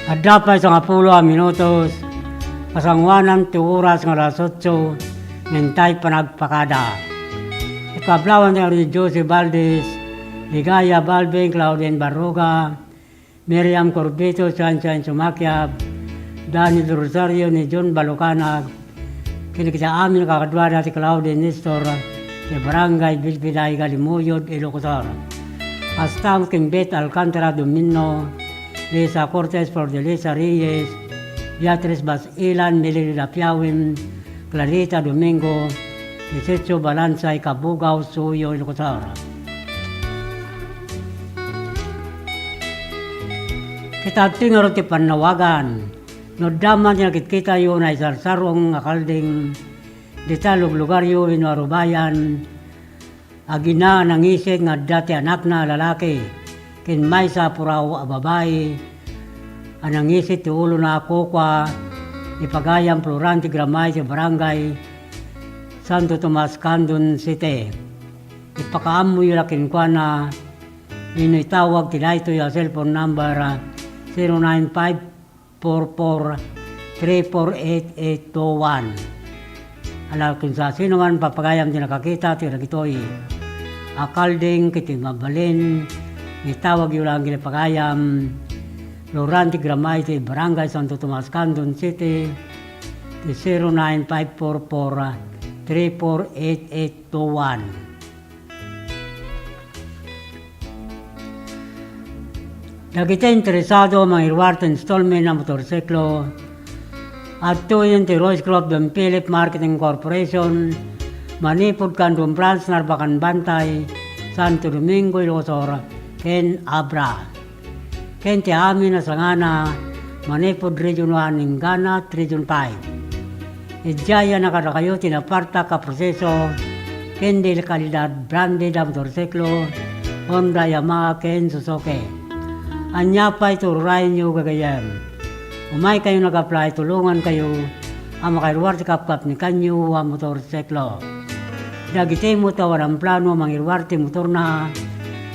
S2: Adapay sa nga 10 minutos, kasangwanan ti oras nga alas 8, mentay panagpakada. Ikablawan ni Jose Valdez, Ligaya Balbeng, Claudine Barroga, Miriam Corbito, Sunshine Sumakyab, Daniel Rosario ni John Balucanag, kinikita amin kakadwada si Claudine Nestor, ni Barangay Bilbilay Galimuyod, Ilocosor. Hasta king Bet Alcantara Domino, Lisa Cortez Fortaleza Reyes, Beatriz Basilan, Melody Lapiawin, Clarita Domingo, Isetso Balansay, Kabugaw, Suyo, Ilocosor. Kita tingaro ti panawagan, no daman niya kitkita yun ay sarsarong akalding ditalog lugar yun inuarubayan, agina nangisig nga dati anak na lalaki, kinmay sa puraw a babae, anangisig ti ulo na akokwa, ipagayang Florante Gramay ti Barangay Santo Tomas, Candon City. Ipakaamoy lakin kwa na initawag ti dayto yung cellphone number 0954434881. Alam kung sa sino man papagayam din nakakita, tinagitoy akalding kiti mabalin, itawag yung lang ginapagayam Florante Gramay ti Barangay Santo Tomas, Candon City, ti 0954434881. Dagiti interesado mga irwarte installment na motorsiklo at tuyon ti Royce Club ng Philip Marketing Corporation, manipod Candon Branch, Narbacan Bantay, Santo Domingo, Ilocosor, Ken Abra. Ken ti amin na sangana, manipod Region 1 ng Ganat, Region 5. Idjaya na kada kayo tinaparta ka proseso, Ken di kalidad branded na motorsiklo, Honda, Yamaha, Ken Suzuki. Anya pa iturayin nyo gagayam. Umay kayo nag-apply, tulungan kayo ang makairuwarte kapkap ni kanyo ang motorsiklo. Dagiti mo tawar ang plano mangiruwarte motor na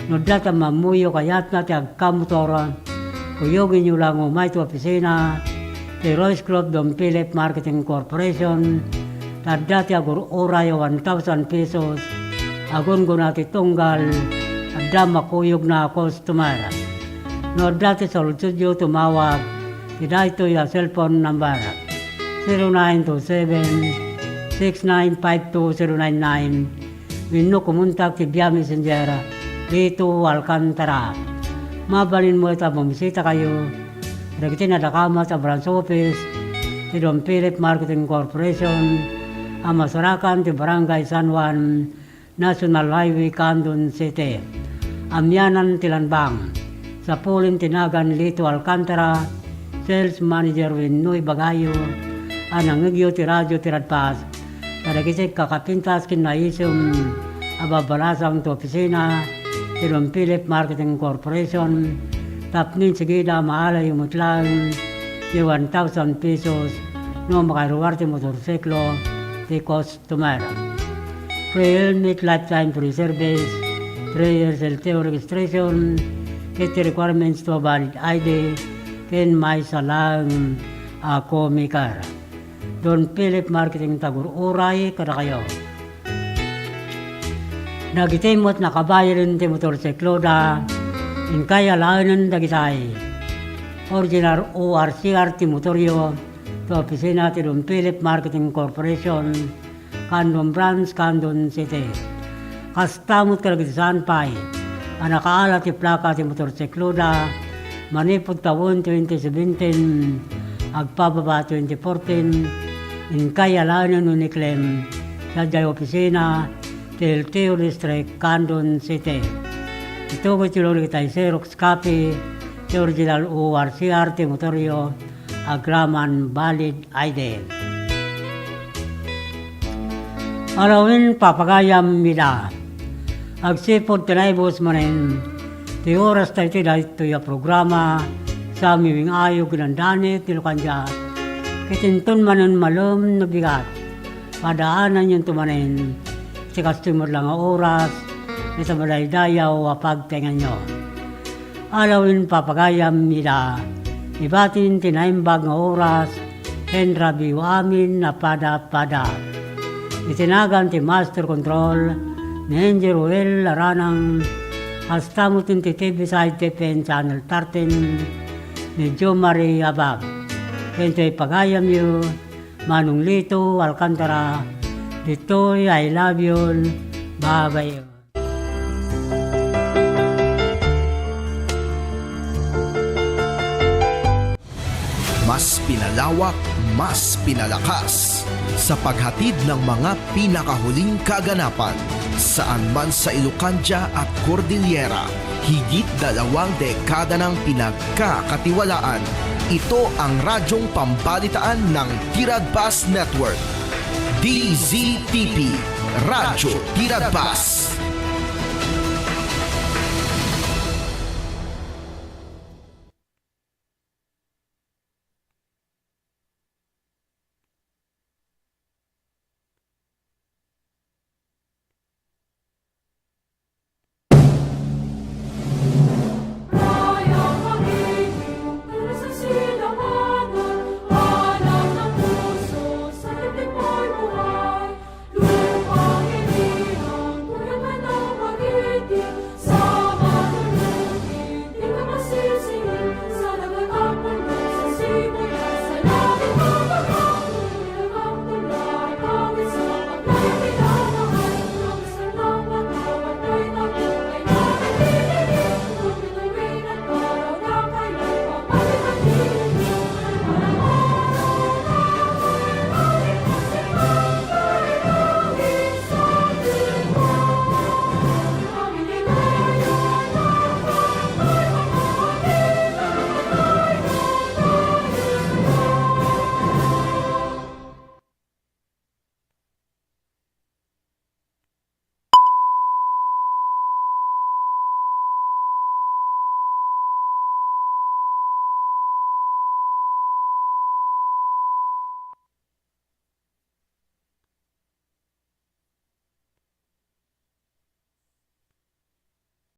S2: no data mamuyo kayat na ti agkamotor. Kuyogin nyo lang umay to opisina ti Royce Club ng Philip Marketing Corporation. Tadati agur oray 1,000 pesos. Agun ko nati tunggal at makuyog na customer. No dati sa studio tumawag, ito yung cellphone number 0927-6952-099. Wino kumuntak si Bia Messenger dito Alcantara. Mabalin mo ito, bumisita kayo. Dagiti na nakama sa branch office si Don Philip Marketing Corporation, ang masarakan ti Barangay San Juan, National Highway, Candon City. Amyanan Tilanbang. Sa Pulin Tinagan Lito Alcantara, Sales Manager Winoy Bagayo, anangigyo ti radyo ti radpas, kadagiti kakapintas kinaisum ababalasang to opisina ti Don Philip Marketing Corporation, tapnin sigida maala yung mutlang ti 1,000 pesos no makairuwar ti motorsiklo ti customer. Free helmet, lifetime free service, 3 years LTO registration, iti requirements to valid ID, ken may salang ako Mikar. Don Philip Marketing Tagur-Uray, kada kayo. Nagitimot na kabayan ti motorsiklo da, in kaya lahanan dagitay. Original ORCR ti motoryo, to opisina ti Don Philip Marketing Corporation, Candon Branch, Candon City. Kastamot kalagitisan pa'y, ang nakaala ti plaka ti motorsiklo da, manipod taon 2017, agpababa 2014, in kaya lahanan uniklem, sa jay opisina, Tilteo District, Candon City. Ito ko tiluli kitay Xerox copy, the original ORCR, motoryo, agraman valid ID. Alawin papagayam nila. Agsipod tinaybos manin, ti oras tayo ito yung programa, sa aming ayog ginandani, tilukanja, kitinton manin malum na bigat, padaanan yung tumanin, si customer lang ang oras, ito madaydayaw apagtengan nyo. Alawin papagayam nila, ibatin tinaimbag ng oras, hendrabi amin na pada-pada. Itinagan ti Master Control, ni Angel Ruel Laranang, hasta mo ti TV Side TPN Channel 13, ni Jo Marie Abag. Kento'y pagayam nyo, Manong Lito Alcantara, dito'y I love you, bye-bye.
S1: Mas pinalawak, mas pinalakas sa paghatid ng mga pinakahuling kaganapan saan man sa Ilocania at Cordillera. Higit 2 dekada ng pinagkakatiwalaan. Ito ang radyong pambalitaan ng Tiradpas Network. DZTP, Radyo Tiradpas.